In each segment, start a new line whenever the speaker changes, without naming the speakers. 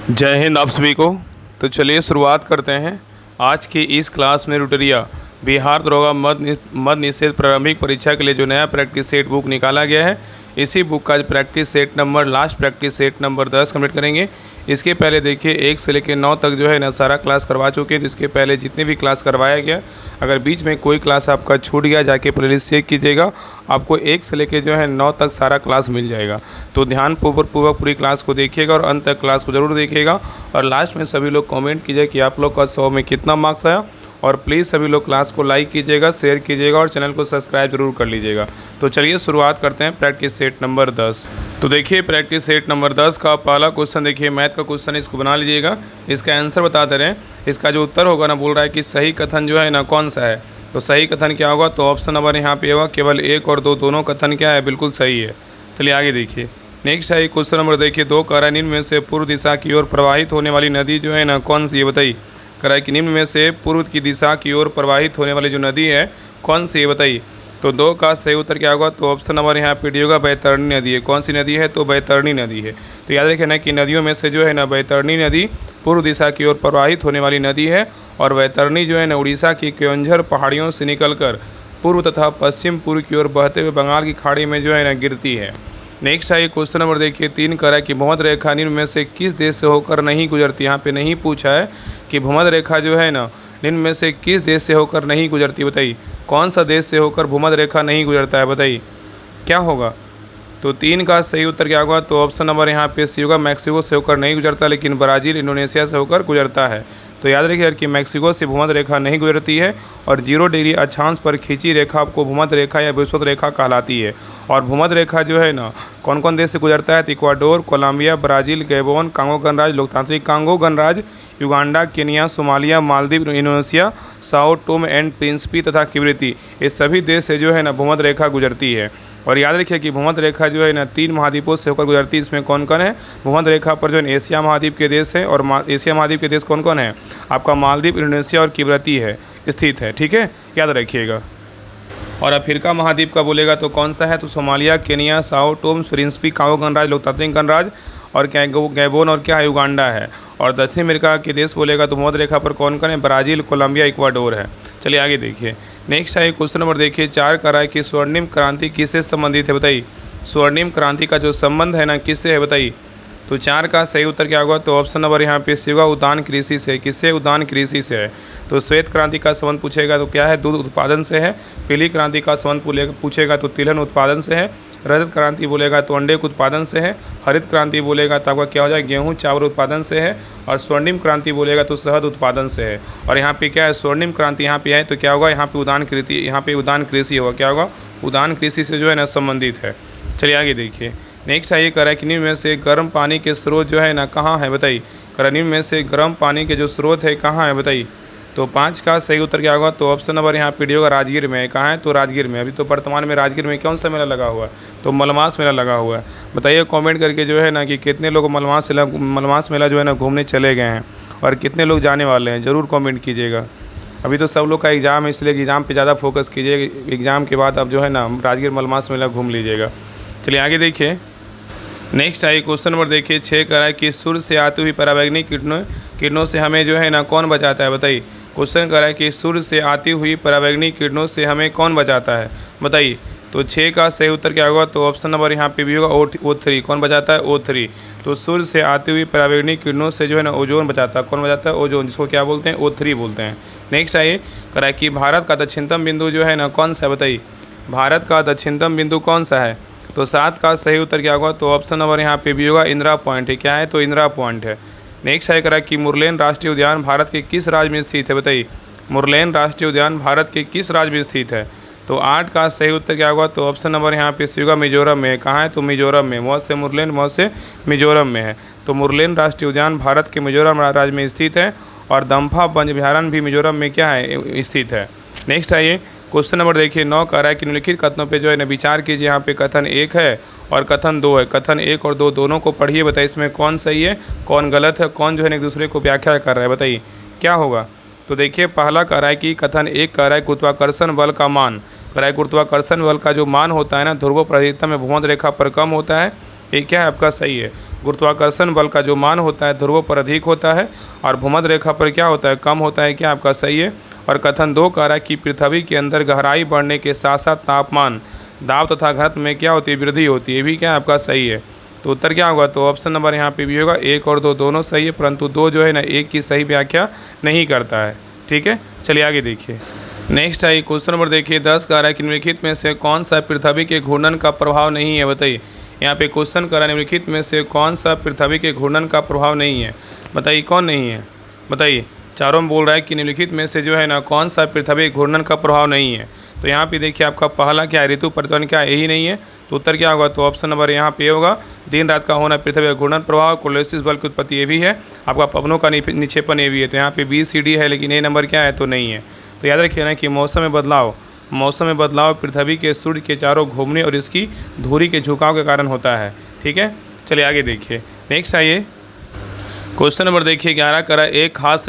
जय हिंद आप सभी को। तो चलिए शुरुआत करते हैं आज की इस क्लास में। रुटरिया बिहार दरोगा मद निषेध प्रारंभिक परीक्षा के लिए जो नया प्रैक्टिस सेट बुक निकाला गया है, इसी बुक का practice set number last practice set number 10 complete करेंगे। इसके पहले देखिए 1 से लेकर 9 तक जो है ना सारा क्लास करवा चुके हैं। तो इसके पहले जितने भी क्लास करवाया गया, अगर बीच में कोई क्लास आपका छूट गया जाके प्लेलिस्ट चेक कीजिएगा, आपको 1 से लेकर जो है 9 तक सारा क्लास मिल जाएगा। तो ध्यानपूर्वक पूरी क्लास को देखिएगा और अंत तक क्लास को ज़रूर देखिएगा। और लास्ट में सभी लोग कमेंट कीजिए कि आप लोग का 100 में कितना मार्क्स आया। और प्लीज़ सभी लोग क्लास को लाइक कीजिएगा, शेयर कीजिएगा और चैनल को सब्सक्राइब जरूर कर लीजिएगा। तो चलिए शुरुआत करते हैं प्रैक्टिस सेट नंबर 10। तो देखिए प्रैक्टिस सेट नंबर 10 का पहला क्वेश्चन देखिए, मैथ का क्वेश्चन, इसको बना लीजिएगा। इसका आंसर बता दे रहे हैं। इसका जो उत्तर होगा ना, बोल रहा है कि सही कथन जो है ना कौन सा है। तो सही कथन क्या होगा, तो ऑप्शन नंबर यहाँ पे होगा केवल 1 और 2 दोनों कथन क्या है, बिल्कुल सही है। चलिए आगे देखिए। नेक्स्ट है क्वेश्चन नंबर देखिए, 2 कह निम्न में से पूर्व दिशा की ओर प्रवाहित होने वाली नदी जो है ना कौन सी है, बताइए। कह रहा है कि निम्न में से पूर्व की दिशा की ओर प्रवाहित होने वाली जो नदी है कौन सी है, बताइए। तो 2 का सही उत्तर क्या होगा, तो ऑप्शन नंबर यहाँ पे डी होगा, बैतरणी नदी है। कौन सी नदी है, तो बैतरणी नदी है। तो याद रखें ना कि नदियों में से जो है ना बैतरणी नदी पूर्व दिशा की ओर प्रवाहित होने वाली नदी है। और बैतरणी जो है ना उड़ीसा की केयोंझर पहाड़ियों से निकलकर पूर्व तथा पश्चिम पूर्व की ओर बहते हुए बंगाल की खाड़ी में जो है ना गिरती है। नेक्स्ट है क्वेश्चन नंबर देखिए, 3 कह रहा है कि भूमध्य रेखा निम्न में से किस देश से होकर नहीं गुजरती। यहाँ पे नहीं पूछा है कि भूमध्य रेखा जो है ना निम्न में से किस देश से होकर नहीं गुजरती, बताइए। कौन सा देश से होकर भूमध्य रेखा नहीं गुजरता है, बताइए क्या होगा। तो 3 का सही उत्तर क्या होगा, तो ऑप्शन नंबर यहाँ पे सी होगा, मैक्सिको से होकर नहीं गुजरता, लेकिन ब्राज़ील इंडोनेशिया से होकर गुजरता है। तो याद रखिए कि मैक्सिको से भूमध्य रेखा नहीं गुजरती है। और 0 डिग्री अक्षांश पर खींची रेखा आपको भूमध्य रेखा या विषुवत रेखा कहलाती है। और भूमध्य रेखा जो है ना कौन कौन देश से गुजरता है, तो Ecuador, Colombia, Brazil, Gabon, Congo गणराज्य, लोकतांत्रिक कांगो गणराज्य, Uganda, Kenya, Somalia, Maldives, Indonesia, Sao Tome and Principe तथा किब्रिती, ये सभी देश से जो है ना भूमध्य रेखा गुजरती है। और याद रखिए कि भूमध्य रेखा जो है ना 3 महाद्वीपों से होकर गुजरती है। इसमें कौन कौन है, भूमध्य रेखा पर जो है एशिया महाद्वीप के देश है। और एशिया महाद्वीप के देश कौन कौन है, आपका मालदीव, इंडोनेशिया और किब्रिती है स्थित है, ठीक है, याद रखिएगा। और अफ्रीका महाद्वीप का बोलेगा तो कौन सा है, तो Somalia, Kenya, Sao Tomé, Principe, Congo गणराज्य, लोकतांत्रिक गणराज्य और गैबोन और क्या है, युगांडा है। और दक्षिण अमेरिका के देश बोलेगा तो भूमध्य रेखा पर कौन कौन है, ब्राज़ील, कोलंबिया, इक्वाडोर है। चलिए आगे देखिए। नेक्स्ट है क्वेश्चन नंबर देखिए, 4 कह रहा है कि स्वर्णिम क्रांति किससे संबंधित है, बताइए। स्वर्णिम क्रांति का जो संबंध है ना किससे है, बताइए। तो 4 का सही उत्तर क्या होगा, तो ऑप्शन नंबर यहाँ पे सी होगा, उद्यान कृषि से। किससे, उद्यान कृषि से है। तो श्वेत क्रांति का संबंध पूछेगा तो क्या है, दूध उत्पादन से है। पीली क्रांति का संबंध पूछेगा तो तिलहन उत्पादन से है। रजत क्रांति बोलेगा तो अंडे के उत्पादन से है। हरित क्रांति बोलेगा तो आपका क्या हो जाए, गेहूँ चावल उत्पादन से है। और स्वर्णिम क्रांति बोलेगा तो शहद उत्पादन से है। और यहाँ पे क्या है, स्वर्णिम क्रांति यहाँ पे है तो क्या होगा, यहाँ पे उद्यान कृषि, यहाँ पे उद्यान कृषि होगा, क्या होगा, उद्यान कृषि से जो है ना संबंधित है। चलिए आगे देखिए। नेक्स्ट है ये कह रहा है कि निम्न में से गर्म पानी के स्रोत जो है ना कहाँ है, बताइए। कह रहा निम्न में से गर्म पानी के जो स्रोत है कहाँ है, बताइए। तो 5 का सही उत्तर क्या होगा, तो ऑप्शन नंबर यहाँ पे डी होगा, राजगीर में है। कहाँ है, तो राजगीर में। अभी तो वर्तमान में राजगीर में कौन सा मेला लगा हुआ है, तो मलमास मेला लगा हुआ है। बताइए कमेंट करके जो है ना कि कितने लोग मलमास मेला जो है ना घूमने चले गए हैं और कितने लोग जाने वाले हैं, ज़रूर कमेंट कीजिएगा। अभी तो सब लोग का एग्ज़ाम है, इसलिए एग्ज़ाम पर ज़्यादा फोकस कीजिएगा। एग्ज़ाम के बाद अब जो है ना राजगीर मलमास मेला घूम लीजिएगा। चलिए आगे देखिए। नेक्स्ट आई क्वेश्चन नंबर देखिए, 6 कह रहा है कि सूर्य से आती हुई पराबैंगनी किरणों से हमें जो है ना कौन बचाता है, बताइए। क्वेश्चन कह रहा है कि सूर्य से आती हुई पराबैंगनी किरणों से हमें कौन बचाता है, बताइए। तो 6 का सही उत्तर क्या होगा, तो ऑप्शन नंबर यहाँ पे भी होगा, O3। कौन बचाता है, O3। तो सूर्य से आती हुई पराबैंगनी किरणों से जो है ना ओजोन बचाता है। कौन बचाता है, ओजोन, जिसको क्या बोलते हैं, O3 बोलते हैं। नेक्स्ट आइए, कह रहा है कि भारत का दक्षिणतम बिंदु जो है ना कौन सा है, बताइए। भारत का दक्षिणतम बिंदु कौन सा है, तो 7 का सही उत्तर क्या होगा, तो ऑप्शन नंबर यहाँ पे भी होगा, इंदिरा पॉइंट है। क्या है, तो इंदिरा पॉइंट है। नेक्स्ट है करा कि मुरलेन राष्ट्रीय उद्यान भारत के किस राज्य में स्थित है, बताइए। मुरलेन राष्ट्रीय उद्यान भारत के किस राज्य में स्थित है। तो 8 का सही उत्तर क्या होगा, तो ऑप्शन नंबर यहाँ पे सी होगा, मिजोरम में। कहाँ है, तो मिजोरम में। मौत से मुरलेन, मौत से मिजोरम में है। तो मुरलेन राष्ट्रीय उद्यान भारत के मिजोरम राज्य में स्थित है। और दम्फा वन्य अभयारण्य भी मिजोरम में क्या है, स्थित है। नेक्स्ट आइए क्वेश्चन नंबर देखिए, 9 कह रहा है कि निम्नलिखित कथनों पे जो है ना विचार कीजिए। यहाँ पे कथन 1 है और कथन 2 है। कथन 1 और 2 दोनों को पढ़िए, बताइए इसमें कौन सही है कौन गलत है, कौन जो है एक दूसरे को व्याख्या कर रहा है, बताइए क्या होगा। तो देखिए पहला कह रहा है कि कथन 1 कह रहा है गुरुत्वाकर्षण बल का मान, कह रहा है गुरुत्वाकर्षण बल का जो मान होता है ना ध्रुव प्रवृत्ति में भूमध्य रेखा पर कम होता है। ये क्या है आपका सही है। गुरुत्वाकर्षण बल का जो मान होता है ध्रुवों पर अधिक होता है और भूमध्य रेखा पर क्या होता है, कम होता है। क्या आपका सही है। और कथन 2 कह रहा है कि पृथ्वी के अंदर गहराई बढ़ने के साथ साथ तापमान, दाब तथा घनत्व में क्या होती है, वृद्धि होती है। ये भी क्या आपका सही है। तो उत्तर क्या होगा, तो ऑप्शन नंबर यहाँ पे भी होगा। 1 और 2 दोनों सही है, परंतु 2 जो है ना 1 की सही व्याख्या नहीं करता है। ठीक है, चलिए आगे देखिए। नेक्स्ट है क्वेश्चन नंबर देखिए 10 कह रहा है कि निम्नलिखित में से कौन सा पृथ्वी के घूर्णन का प्रभाव नहीं है। बताइए, यहाँ पे क्वेश्चन कह रहा है निम्नलिखित में से कौन सा पृथ्वी के घूर्णन का प्रभाव नहीं है। बताइए कौन नहीं है। बताइए, चारों में बोल रहा है कि निम्नलिखित में से जो है ना कौन सा पृथ्वी घूर्णन का प्रभाव नहीं है। तो यहाँ पे देखिए आपका पहला क्या है, ऋतु परिवर्तन क्या है, यही नहीं है। तो उत्तर क्या होगा, तो ऑप्शन नंबर यहाँ पे होगा। दिन रात का होना पृथ्वी का घूर्णन प्रभाव, कोलोसिस बल की उत्पत्ति ये भी है। आपका पवनों का निक्षेपण ये भी है। तो यहाँ पे BCD है, लेकिन ये नंबर क्या है, तो नहीं है। तो याद रखिए ना कि मौसम में बदलाव पृथ्वी के सूर्य के चारों घूमने और इसकी धुरी के झुकाव के कारण होता है। ठीक है, चलिए आगे देखिए। नेक्स्ट आइए क्वेश्चन नंबर देखिए 11 करा एक खास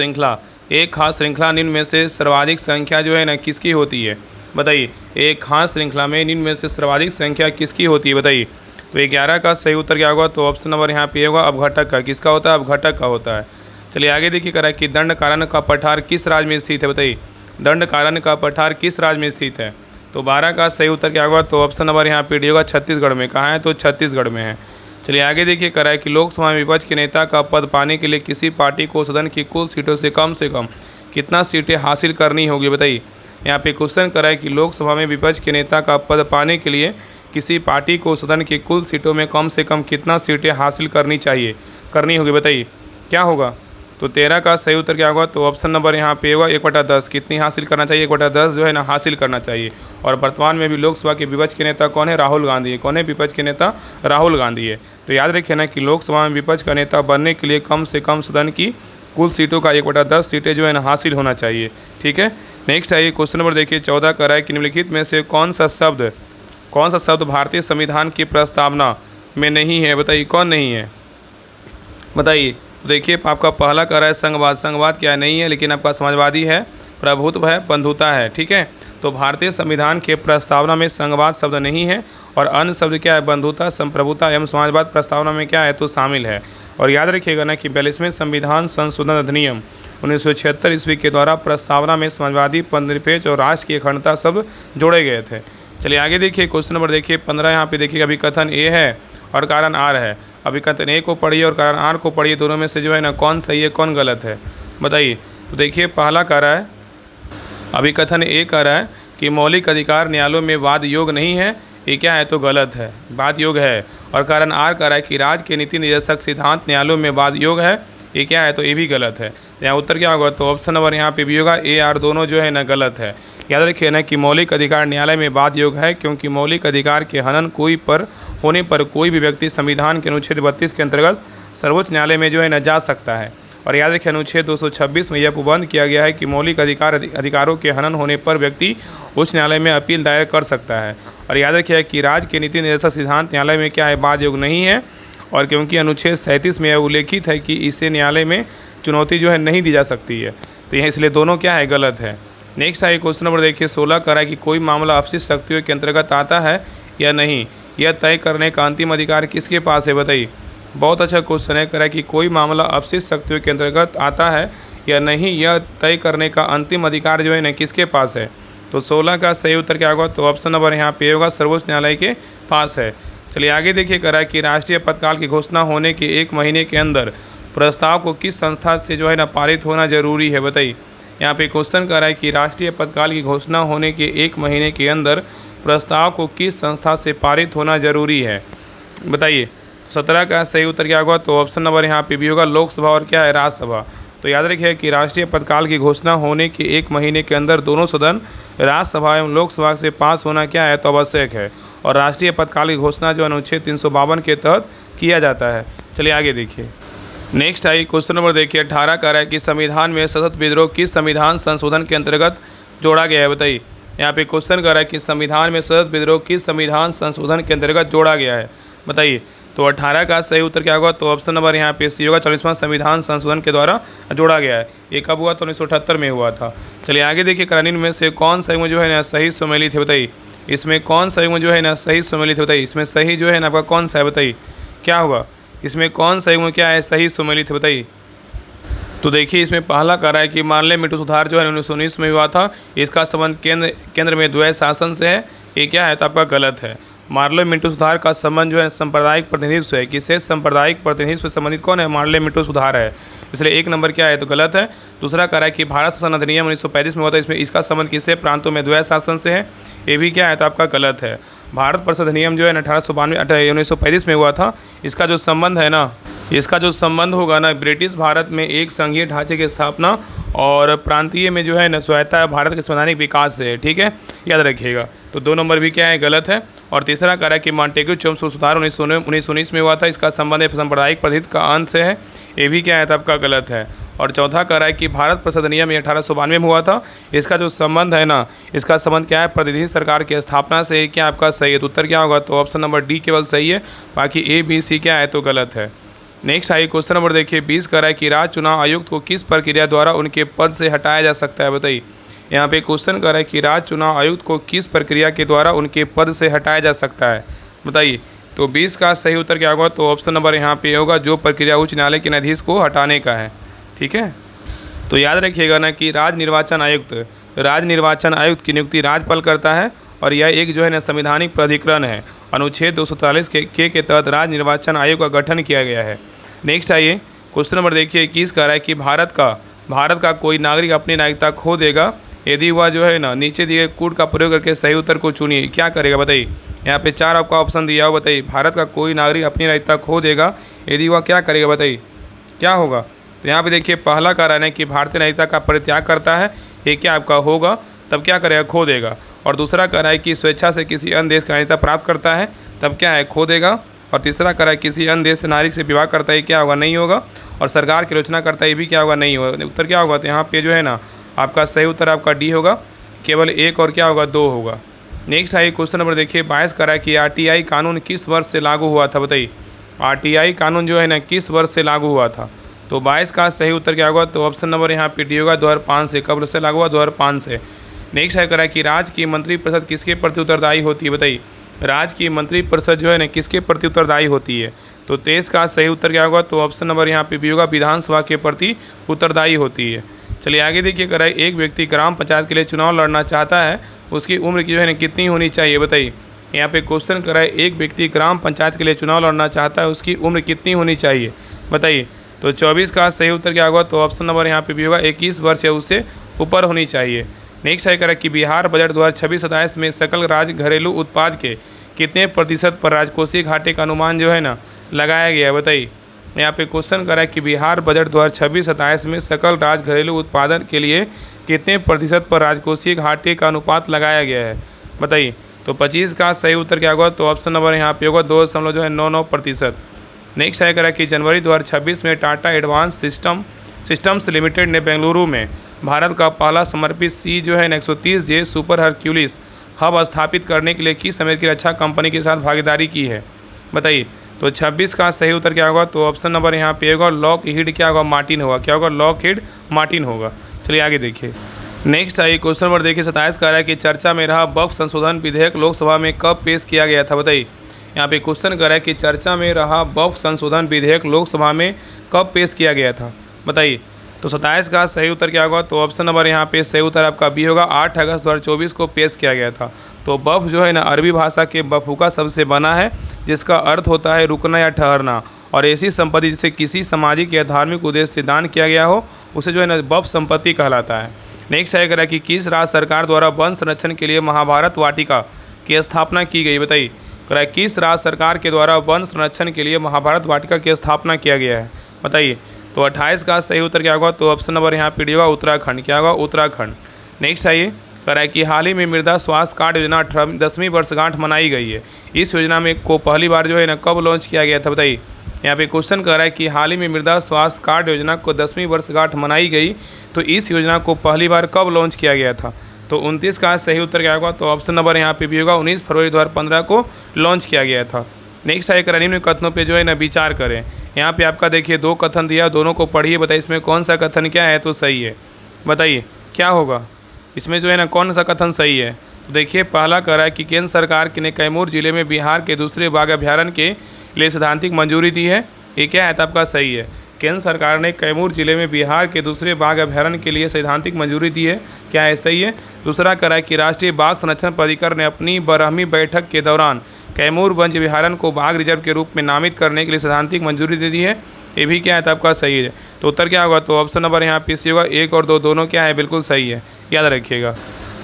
श्रृंखला निम्न में से सर्वाधिक संख्या जो है ना किसकी होती है। बताइए, एक खास श्रृंखला में निम्न में से सर्वाधिक संख्या किसकी होती है। बताइए, तो 11 का सही उत्तर क्या होगा, तो ऑप्शन नंबर यहाँ पे होगा अपघटक का। किसका होता है, अपघटक का होता है। चलिए आगे देखिए करा कि दंडकारण्य का पठार किस राज्य में स्थित है। बताइए, दंडकारण्य का पठार किस राज्य में स्थित है। तो 12 का सही उत्तर क्या होगा, तो ऑप्शन नंबर यहाँ पे होगा छत्तीसगढ़ में। कहाँ है, तो छत्तीसगढ़ में है। चलिए आगे देखिए करा है कि लोकसभा में विपक्ष के नेता का पद पाने के लिए किसी पार्टी को सदन की कुल सीटों से कम कितना सीटें हासिल करनी होगी। बताइए, यहाँ पे क्वेश्चन करा है कि लोकसभा में विपक्ष के नेता का पद पाने के लिए किसी पार्टी को सदन की कुल सीटों में कम से कम कितना सीटें हासिल करनी होगी। बताइए क्या होगा, तो 13 का सही उत्तर क्या होगा, तो ऑप्शन नंबर यहाँ पे होगा 1/10। कितनी हासिल करना चाहिए, 1/10 जो है ना हासिल करना चाहिए। और वर्तमान में भी लोकसभा के विपक्ष के नेता कौन है, राहुल गांधी है। कौन है विपक्ष के नेता, राहुल गांधी है। तो याद रखिए ना कि लोकसभा में विपक्ष का नेता बनने के लिए कम से कम सदन की कुल सीटों का 1/10 सीटें जो है ना हासिल होना चाहिए। ठीक है, नेक्स्ट आइए क्वेश्चन नंबर देखिए 14 कह रहा है कि निम्नलिखित में से कौन सा शब्द भारतीय संविधान की प्रस्तावना में नहीं है। बताइए कौन नहीं है। बताइए, देखिए आपका पहला कह रहा है संघवाद क्या नहीं है, लेकिन आपका समाजवादी है, प्रभुत्व है, बंधुता है। ठीक है, तो भारतीय संविधान के प्रस्तावना में संघवाद शब्द नहीं है और अन्य शब्द क्या है, बंधुता, संप्रभुता एवं समाजवाद प्रस्तावना में क्या है, तो शामिल है। और याद रखिएगा ना कि 42वें संविधान संशोधन अधिनियम 1976 ईस्वी के द्वारा प्रस्तावना में समाजवादी, पंथनिरपेक्ष और राष्ट्र की अखंडता शब्द जोड़े गए थे। चलिए आगे देखिए क्वेश्चन नंबर देखिए 15। यहाँ पे देखिए अभिकथन ए है और कारण आर है। अभिकथन ए को पढ़िए और कारण आर को पढ़िए, दोनों में से जो है ना कौन सही है कौन गलत है। बताइए, तो देखिए पहला कह रहा है, अभिकथन ए कह रहा है कि मौलिक अधिकार न्यायालयों में वाद योग नहीं है। ये क्या है, तो गलत है, वाद योग है। और कारण आर कह रहा है कि राज्य के नीति निर्देशक सिद्धांत न्यायालयों में वाद योग है। ये क्या है, तो ये भी गलत है। यहाँ उत्तर क्या होगा, तो ऑप्शन नंबर यहाँ पे भी होगा ए आर, दोनों जो है ना गलत है। याद रखिए ना कि मौलिक अधिकार न्यायालय में वाद योग है, क्योंकि मौलिक अधिकार के हनन होने पर कोई भी व्यक्ति संविधान के अनुच्छेद 32 के अंतर्गत सर्वोच्च न्यायालय में जो है ना जा सकता है। और याद रखिए अनुच्छेद 226 में यह उपबंध किया गया है कि मौलिक अधिकारों के हनन होने पर व्यक्ति उच्च न्यायालय में अपील दायर कर सकता है। और याद रखिए कि राज्य के नीति निर्देशक सिद्धांत न्यायालय में क्या है, वाद योग नहीं है। और क्योंकि अनुच्छेद 37 में यह उल्लेखित है कि इसे न्यायालय में चुनौती जो है नहीं दी जा सकती है, तो यह इसलिए दोनों क्या है, गलत है। नेक्स्ट है क्वेश्चन नंबर देखिए 16 कह रहा है कि कोई मामला अपशिष्ट शक्तियों के अंतर्गत आता है या नहीं, यह तय करने का अंतिम अधिकार किसके पास है। बताइए, बहुत अच्छा क्वेश्चन है। कह रहा है कि कोई मामला अपशिष्ट शक्तियों के अंतर्गत आता है या नहीं, यह तय करने का अंतिम अधिकार जो है ना किसके पास है। तो 16 का सही उत्तर क्या होगा, तो ऑप्शन नंबर यहाँ पे होगा सर्वोच्च न्यायालय के पास है। चलिए आगे देखिए, कह रहा है कि राष्ट्रीय आपातकाल की घोषणा होने के 1 महीने के अंदर प्रस्ताव को किस संस्था से जो है ना पारित होना जरूरी है। बताइए, यहाँ पे क्वेश्चन कर रहा है कि राष्ट्रीय आपातकाल की घोषणा होने के 1 महीने के अंदर प्रस्ताव को किस संस्था से पारित होना जरूरी है। बताइए, 17 का सही उत्तर क्या होगा, तो ऑप्शन नंबर यहाँ पे भी होगा लोकसभा और क्या है, राज्यसभा। तो याद रखिए कि राष्ट्रीय आपातकाल की घोषणा होने के 1 महीने के अंदर दोनों सदन राज्यसभा एवं लोकसभा से पास होना क्या है, तो आवश्यक है। और राष्ट्रीय आपातकाल की घोषणा जो अनुच्छेद 352 के तहत किया जाता है। चलिए आगे देखिए, नेक्स्ट आई क्वेश्चन नंबर देखिए 18 कह रहा है कि संविधान में सशस्त्र विद्रोह किस संविधान संशोधन के अंतर्गत जोड़ा गया है। बताइए, यहाँ पे क्वेश्चन कर रहा है कि संविधान में सशस्त्र विद्रोह किस संविधान संशोधन के अंतर्गत जोड़ा गया है। बताइए, तो 18 का सही उत्तर क्या होगा, तो ऑप्शन नंबर यहाँ पे सी होगा 40वां संविधान संशोधन के द्वारा जोड़ा गया है। ये कब हुआ, तो 1978 में हुआ था। चलिए आगे देखिए, कानून में से कौन सा जो है ना सही सम्मिलित है। बताइए, इसमें कौन सा जो है ना सही सम्मिलित है। बताइए, इसमें सही जो है ना आपका कौन सा है। बताइए क्या होगा, इसमें कौन सा युग्म क्या है सही सुमेलित है, बताइए। तो देखिए इसमें पहला कह रहा है कि मानले मिंटू सुधार जो है 1919 में हुआ था, इसका संबंध केंद्र में द्वैध शासन से है, ये क्या है तो आपका गलत है। मार्ले मिंटू सुधार का संबंध जो है सांप्रदायिक प्रतिनिधित्व है, किससे सांप्रदायिक प्रतिनिधित्व से संबंधित कौन है, मार्ले मिंटू सुधार है, इसलिए एक नंबर क्या है तो गलत है। दूसरा कह रहा है कि भारत शासन अधिनियम 1935 में हुआ था, इसमें इसका संबंध किससे, प्रांतों में द्वैध शासन से है, ये भी क्या है तो आपका गलत है। भारत परिषद अधिनियम जो है 1935 में हुआ था, इसका जो संबंध है ना, इसका जो संबंध होगा ना ब्रिटिश भारत में एक संघीय ढांचे की स्थापना और प्रांतीय में जो है न स्वायत्ता भारत के संवैधानिक विकास से है, ठीक है, याद रखिएगा। तो 2 नंबर भी क्या है गलत है। और तीसरा कह रहा है कि मॉन्टेग्यू चमस्फोर्ड सुधार 1919 में हुआ था, इसका संबंध सांप्रदायिक प्रतिनिधित्व का अंत से है, ये भी क्या है तो आपका गलत है। और चौथा कह रहा है कि भारत परिषद अधिनियम 1892 में हुआ था, इसका जो संबंध है ना, इसका संबंध क्या है प्रतिनिधि सरकार की स्थापना से, क्या आपका सही है, तो उत्तर क्या होगा तो ऑप्शन नंबर डी केवल सही है, बाकी ए बी सी क्या है तो गलत है। नेक्स्ट आइए क्वेश्चन नंबर देखिए 20 कह रहा है कि राज्य चुनाव आयुक्त को किस प्रक्रिया द्वारा उनके पद से हटाया जा सकता है, बताइए। यहाँ पे क्वेश्चन कर रहा है कि राज्य चुनाव आयुक्त को किस प्रक्रिया के द्वारा उनके पद से हटाया जा सकता है, बताइए। तो 20 का सही उत्तर क्या होगा तो ऑप्शन नंबर यहाँ पे होगा, जो प्रक्रिया उच्च न्यायालय के न्यायाधीश को हटाने का है, ठीक है। तो याद रखिएगा ना कि राज्य निर्वाचन आयुक्त की नियुक्ति राज्यपाल करता है और यह एक जो है ना संवैधानिक प्राधिकरण है। अनुच्छेद 243 के तहत राज्य निर्वाचन आयोग का गठन किया गया है। नेक्स्ट आइए क्वेश्चन नंबर देखिए 21 कह रहा है कि भारत का कोई नागरिक अपनी नागरिकता खो देगा यदि वह जो है ना नीचे दिए कोड का प्रयोग करके सही उत्तर को चुनिए, क्या करेगा बताइए। यहाँ पे 4 आपका ऑप्शन दिया हो, बताइए। भारत का कोई नागरिक अपनी नागरिकता खो देगा यदि वह क्या करेगा, बताइए क्या होगा। तो यहाँ पे देखिए पहला कह रहा है कि भारतीय नागरिकता का परित्याग करता है, ये क्या आपका होगा, तब क्या करेगा खो देगा। और दूसरा कह रहा है कि स्वेच्छा से किसी अन्य देश का नागरिकता प्राप्त करता है, तब क्या है खो देगा। और तीसरा कह रहा है किसी अन्य देश से नागरिक से विवाह करता है, क्या होगा नहीं होगा। और सरकार की आलोचना करता है, ये भी क्या होगा नहीं होगा। उत्तर क्या होगा तो यहाँ पे जो है ना आपका सही उत्तर आपका डी होगा, केवल 1 और क्या होगा 2 होगा। नेक्स्ट आइए क्वेश्चन नंबर देखिए 22 कह रहा है कि RTI कानून किस वर्ष से लागू हुआ था, बताइए। RTI कानून जो है ना किस वर्ष से लागू हुआ था, तो 22 का सही उत्तर क्या होगा तो ऑप्शन नंबर यहाँ पे डी होगा 2005 से। कब से लागू हुआ 2005 से। नेक्स्ट है कह रहा है कि राज्य की मंत्रिपरिषद किसके प्रति उत्तरदायी होती है, बताइए। राज्य की मंत्रिपरिषद जो है ना किसके प्रति उत्तरदायी होती है, तो 23 का सही उत्तर क्या होगा तो ऑप्शन नंबर यहाँ पे भी होगा, विधानसभा के प्रति उत्तरदायी होती है। चलिए आगे देखिए कह रहा है एक व्यक्ति ग्राम पंचायत के लिए चुनाव लड़ना चाहता है, उसकी उम्र की जो है ना कितनी होनी चाहिए, बताइए। यहाँ पे क्वेश्चन कर रहा है एक व्यक्ति ग्राम पंचायत के लिए चुनाव लड़ना चाहता है, उसकी उम्र कितनी होनी चाहिए, बताइए। तो 24 का सही उत्तर क्या होगा तो ऑप्शन नंबर यहाँ पे भी होगा, 21 वर्ष या उससे ऊपर होनी चाहिए। नेक्स्ट है कह रहा है कि बिहार बजट 2026-27 में सकल राज्य घरेलू उत्पाद के कितने प्रतिशत पर राजकोषीय घाटे का अनुमान जो है ना लगाया गया है, बताइए। यहाँ पे क्वेश्चन कर रहा है कि बिहार बजट 2026-27 में सकल राज्य घरेलू उत्पादन के लिए कितने प्रतिशत पर राजकोषीय घाटे का अनुपात लगाया गया है, बताइए। तो 25 का सही उत्तर क्या होगा तो ऑप्शन नंबर यहाँ पे होगा 2.99%। नेक्स्ट है कह रहा है कि जनवरी 2026 में टाटा एडवांस सिस्टम्स लिमिटेड ने बेंगलुरु में भारत का पहला समर्पित सी जो है 130J सुपर हरक्यूलिस हब स्थापित करने के लिए किस अमेरिकी रक्षा कंपनी के साथ भागीदारी की है, बताइए। तो 26 का सही उत्तर क्या होगा तो ऑप्शन नंबर यहाँ पे होगा लॉकहीड क्या होगा मार्टिन होगा, क्या होगा लॉकहीड मार्टिन होगा। चलिए आगे देखिए नेक्स्ट आइए क्वेश्चन नंबर देखिए 27 कह रहा है कि चर्चा में रहा वक्फ संशोधन विधेयक लोकसभा में कब पेश किया गया था, बताइए। यहाँ पे क्वेश्चन कर रहा है कि चर्चा में रहा वक्फ संशोधन विधेयक लोकसभा में कब पेश किया गया था, बताइए। तो 27 का सही उत्तर क्या होगा तो ऑप्शन नंबर यहाँ पे सही उत्तर आपका बी होगा, 8 अगस्त 2024 को पेश किया गया था। तो वक्फ जो है ना अरबी भाषा के वफ़ूका शब्द से बना है, जिसका अर्थ होता है रुकना या ठहरना, और ऐसी संपत्ति जिसे किसी सामाजिक या धार्मिक उद्देश्य से दान किया गया हो उसे जो है ना वक्फ संपत्ति कहलाता है। नेक्स्ट है कह रहा है कि किस राज्य सरकार द्वारा वन संरक्षण के लिए महाभारत वाटिका की स्थापना की गई, बताइए। कह रहा है किस राज्य सरकार के द्वारा वन संरक्षण के लिए महाभारत वाटिका की स्थापना किया गया है, बताइए। तो 28 का सही उत्तर क्या होगा तो ऑप्शन नंबर यहाँ पे होगा उत्तराखंड, क्या होगा उत्तराखंड। नेक्स्ट आइए कह रहा है कि हाल ही में मृदा स्वास्थ्य कार्ड योजना 10वीं वर्षगांठ मनाई गई है, इस योजना में को पहली बार जो है ना कब लॉन्च किया गया था, बताइए। यहाँ पे क्वेश्चन कर रहा है कि हाल ही में मृदा स्वास्थ्य कार्ड योजना को 10वीं वर्षगांठ मनाई गई, तो इस योजना को पहली बार कब लॉन्च किया गया था। तो 29 का सही उत्तर क्या होगा तो ऑप्शन नंबर यहाँ पे भी होगा, 19 फरवरी 2015 को लॉन्च किया गया था। नेक्स्ट है निम्न कथनों पे जो है ना विचार करें। यहाँ पे आपका देखिए 2 कथन दिया, दोनों को पढ़िए, बताइए इसमें कौन सा कथन क्या है तो सही है, बताइए क्या होगा इसमें जो है ना कौन सा कथन सही है। तो देखिए पहला कह रहा है कि केंद्र सरकार ने कैमूर जिले में बिहार के दूसरे बाघ अभ्यारण्य के लिए सैद्धांतिक मंजूरी दी है, ये क्या है तो आपका सही है। केंद्र सरकार ने कैमूर जिले में बिहार के दूसरे बाघ अभ्यारण्य के लिए सैद्धांतिक मंजूरी दी है, क्या है सही है। दूसरा करा है कि राष्ट्रीय बाघ संरक्षण प्राधिकरण ने अपनी 12वीं बैठक के दौरान कैमूर वन्य अभ्यारण्य को बाघ रिजर्व के रूप में नामित करने के लिए सैद्धांतिक मंजूरी दे दी है, ये भी क्या है तो आपका सही है। तो उत्तर क्या होगा, तो ऑप्शन नंबर यहाँ पे सी होगा, 1 और 2 दोनों क्या है बिल्कुल सही है, याद रखिएगा।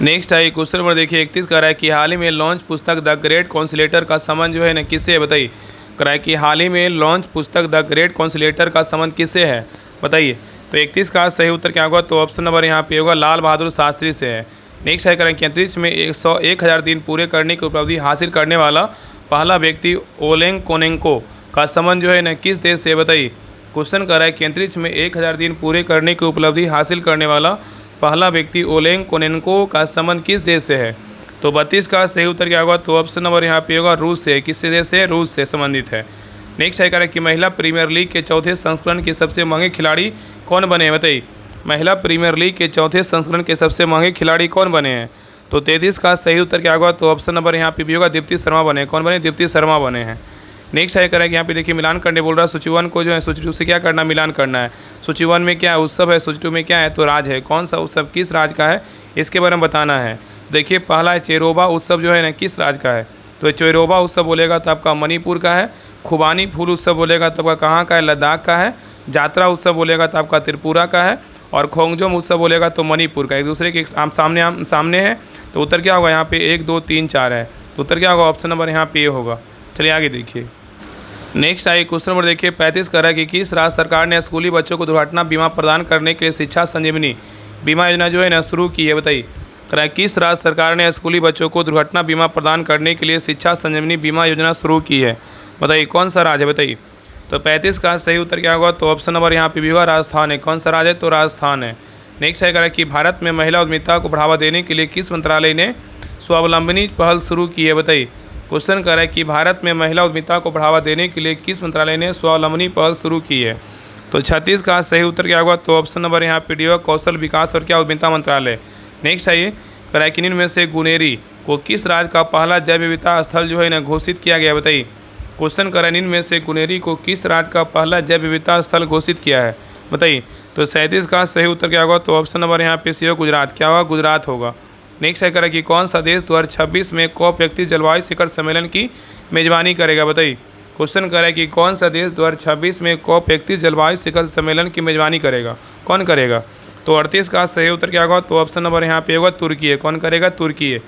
नेक्स्ट है क्वेश्चन नंबर देखिए 31 कह रहा है कि हाल ही में लॉन्च पुस्तक द ग्रेट कॉन्सिलेटर का संबंध जो है ना किससे है, बताइए। कह रहा है कि हाल ही में लॉन्च पुस्तक द ग्रेट कॉन्सिलेटर का संबंध किससे है, बताइए। तो 31 का सही उत्तर क्या होगा, तो ऑप्शन नंबर यहाँ पे होगा लाल बहादुर शास्त्री से है। नेक्स्ट है कह रहे हैं कि अंतरिक्ष में 1000 दिन पूरे करने की उपलब्धि हासिल करने वाला पहला व्यक्ति ओलेग कोनेंको का संबंध जो है ना किस देश से, बताइए। क्वेश्चन कर रहा है कि अंतरिक्ष में 1000 दिन पूरे करने की उपलब्धि हासिल करने वाला पहला व्यक्ति ओलेग कोनेंको का संबंध किस देश से है। तो 32 का सही उत्तर क्या होगा, तो ऑप्शन नंबर यहाँ पे होगा रूस से। किस देश से, रूस से संबंधित है। नेक्स्ट है कह रहा है कि महिला प्रीमियर लीग के चौथे संस्करण के सबसे महंगे खिलाड़ी कौन बने हैं, बताइए। महिला प्रीमियर लीग के चौथे संस्करण के सबसे महंगे खिलाड़ी कौन बने हैं। तो 33 का सही उत्तर क्या होगा, तो ऑप्शन नंबर यहाँ पे भी होगा दीप्ति शर्मा बने। कौन बने, दीप्ति शर्मा बने हैं। नेक्स्ट है कह रहा है कि यहाँ पे देखिए मिलान करने बोल रहा है। सूची 1 को जो है सूची 2 से क्या करना, मिलान करना है। सूची 1 में क्या है, उत्सव है। सूची 2 में क्या है, तो राज है। कौन सा उत्सव किस राज का है, इसके बारे में बताना है। देखिए पहला है चेरोबा उत्सव जो है ना किस राज का है, तो चेरोबा उत्सव बोलेगा तो आपका मणिपुर का है। खुबानी फूल उत्सव बोलेगा तो आपका कहाँ का है, लद्दाख का है। जात्रा उत्सव बोलेगा तो आपका त्रिपुरा का है। और खोंगजोम उत्सव बोलेगा तो मणिपुर का। एक दूसरे के सामने है। तो उत्तर क्या होगा, यहाँ पे 1 2 3 4 है। तो उत्तर क्या होगा, ऑप्शन नंबर यहाँ पे ये होगा। चलिए आगे देखिए। नेक्स्ट आइए क्वेश्चन नंबर देखिए 35 कह रहा है कि किस राज्य सरकार ने स्कूली बच्चों को दुर्घटना बीमा प्रदान करने के लिए शिक्षा संजीवनी बीमा योजना जो है ना शुरू की है, बताइए। कह रहा है किस राज्य सरकार ने स्कूली बच्चों को दुर्घटना बीमा प्रदान करने के लिए शिक्षा संजीवनी बीमा योजना शुरू की है, बताइए। कौन सा राज्य है, बताइए। तो 35 का सही उत्तर क्या होगा, तो ऑप्शन नंबर यहाँ पे भी होगा राजस्थान है। कौन सा राज्य है, तो राजस्थान है। नेक्स्ट है कह रहा है कि भारत में महिला उद्यमिता को बढ़ावा देने के लिए किस मंत्रालय ने स्वावलंबनी पहल शुरू की है, बताइए। क्वेश्चन कर रहा है कि भारत में महिला उद्यमिता को बढ़ावा देने के लिए किस मंत्रालय ने स्वावलंबनी पहल शुरू की है। तो 36 का सही उत्तर क्या होगा, तो ऑप्शन नंबर यहाँ पे डी होगा कौशल विकास और क्या उद्यमिता मंत्रालय। नेक्स्ट है ये कह रहा है कि निम्न में से गुनेरी को किस राज्य का पहला जैव विविधता स्थल जो है ना घोषित किया गया, बताइए। क्वेश्चन कर रहा है निम्न में से गुनेरी को किस राज्य का पहला जैव विविधता स्थल घोषित किया है, बताइए। तो 37 का सही उत्तर क्या होगा, तो ऑप्शन नंबर यहाँ पे सी होगा गुजरात। क्या होगा, गुजरात होगा। नेक्स्ट है करें कि कौन सा देश 2026 में कॉप 31 जलवायु शिखर सम्मेलन की मेजबानी करेगा, बताइए। क्वेश्चन करें कि कौन सा देश 2026 में कॉप 31 जलवायु शिखर सम्मेलन की मेजबानी करेगा, कौन करेगा। तो 38 का सही उत्तर क्या होगा, तो ऑप्शन नंबर यहाँ पे होगा तुर्की है। कौन करेगा, तुर्की है।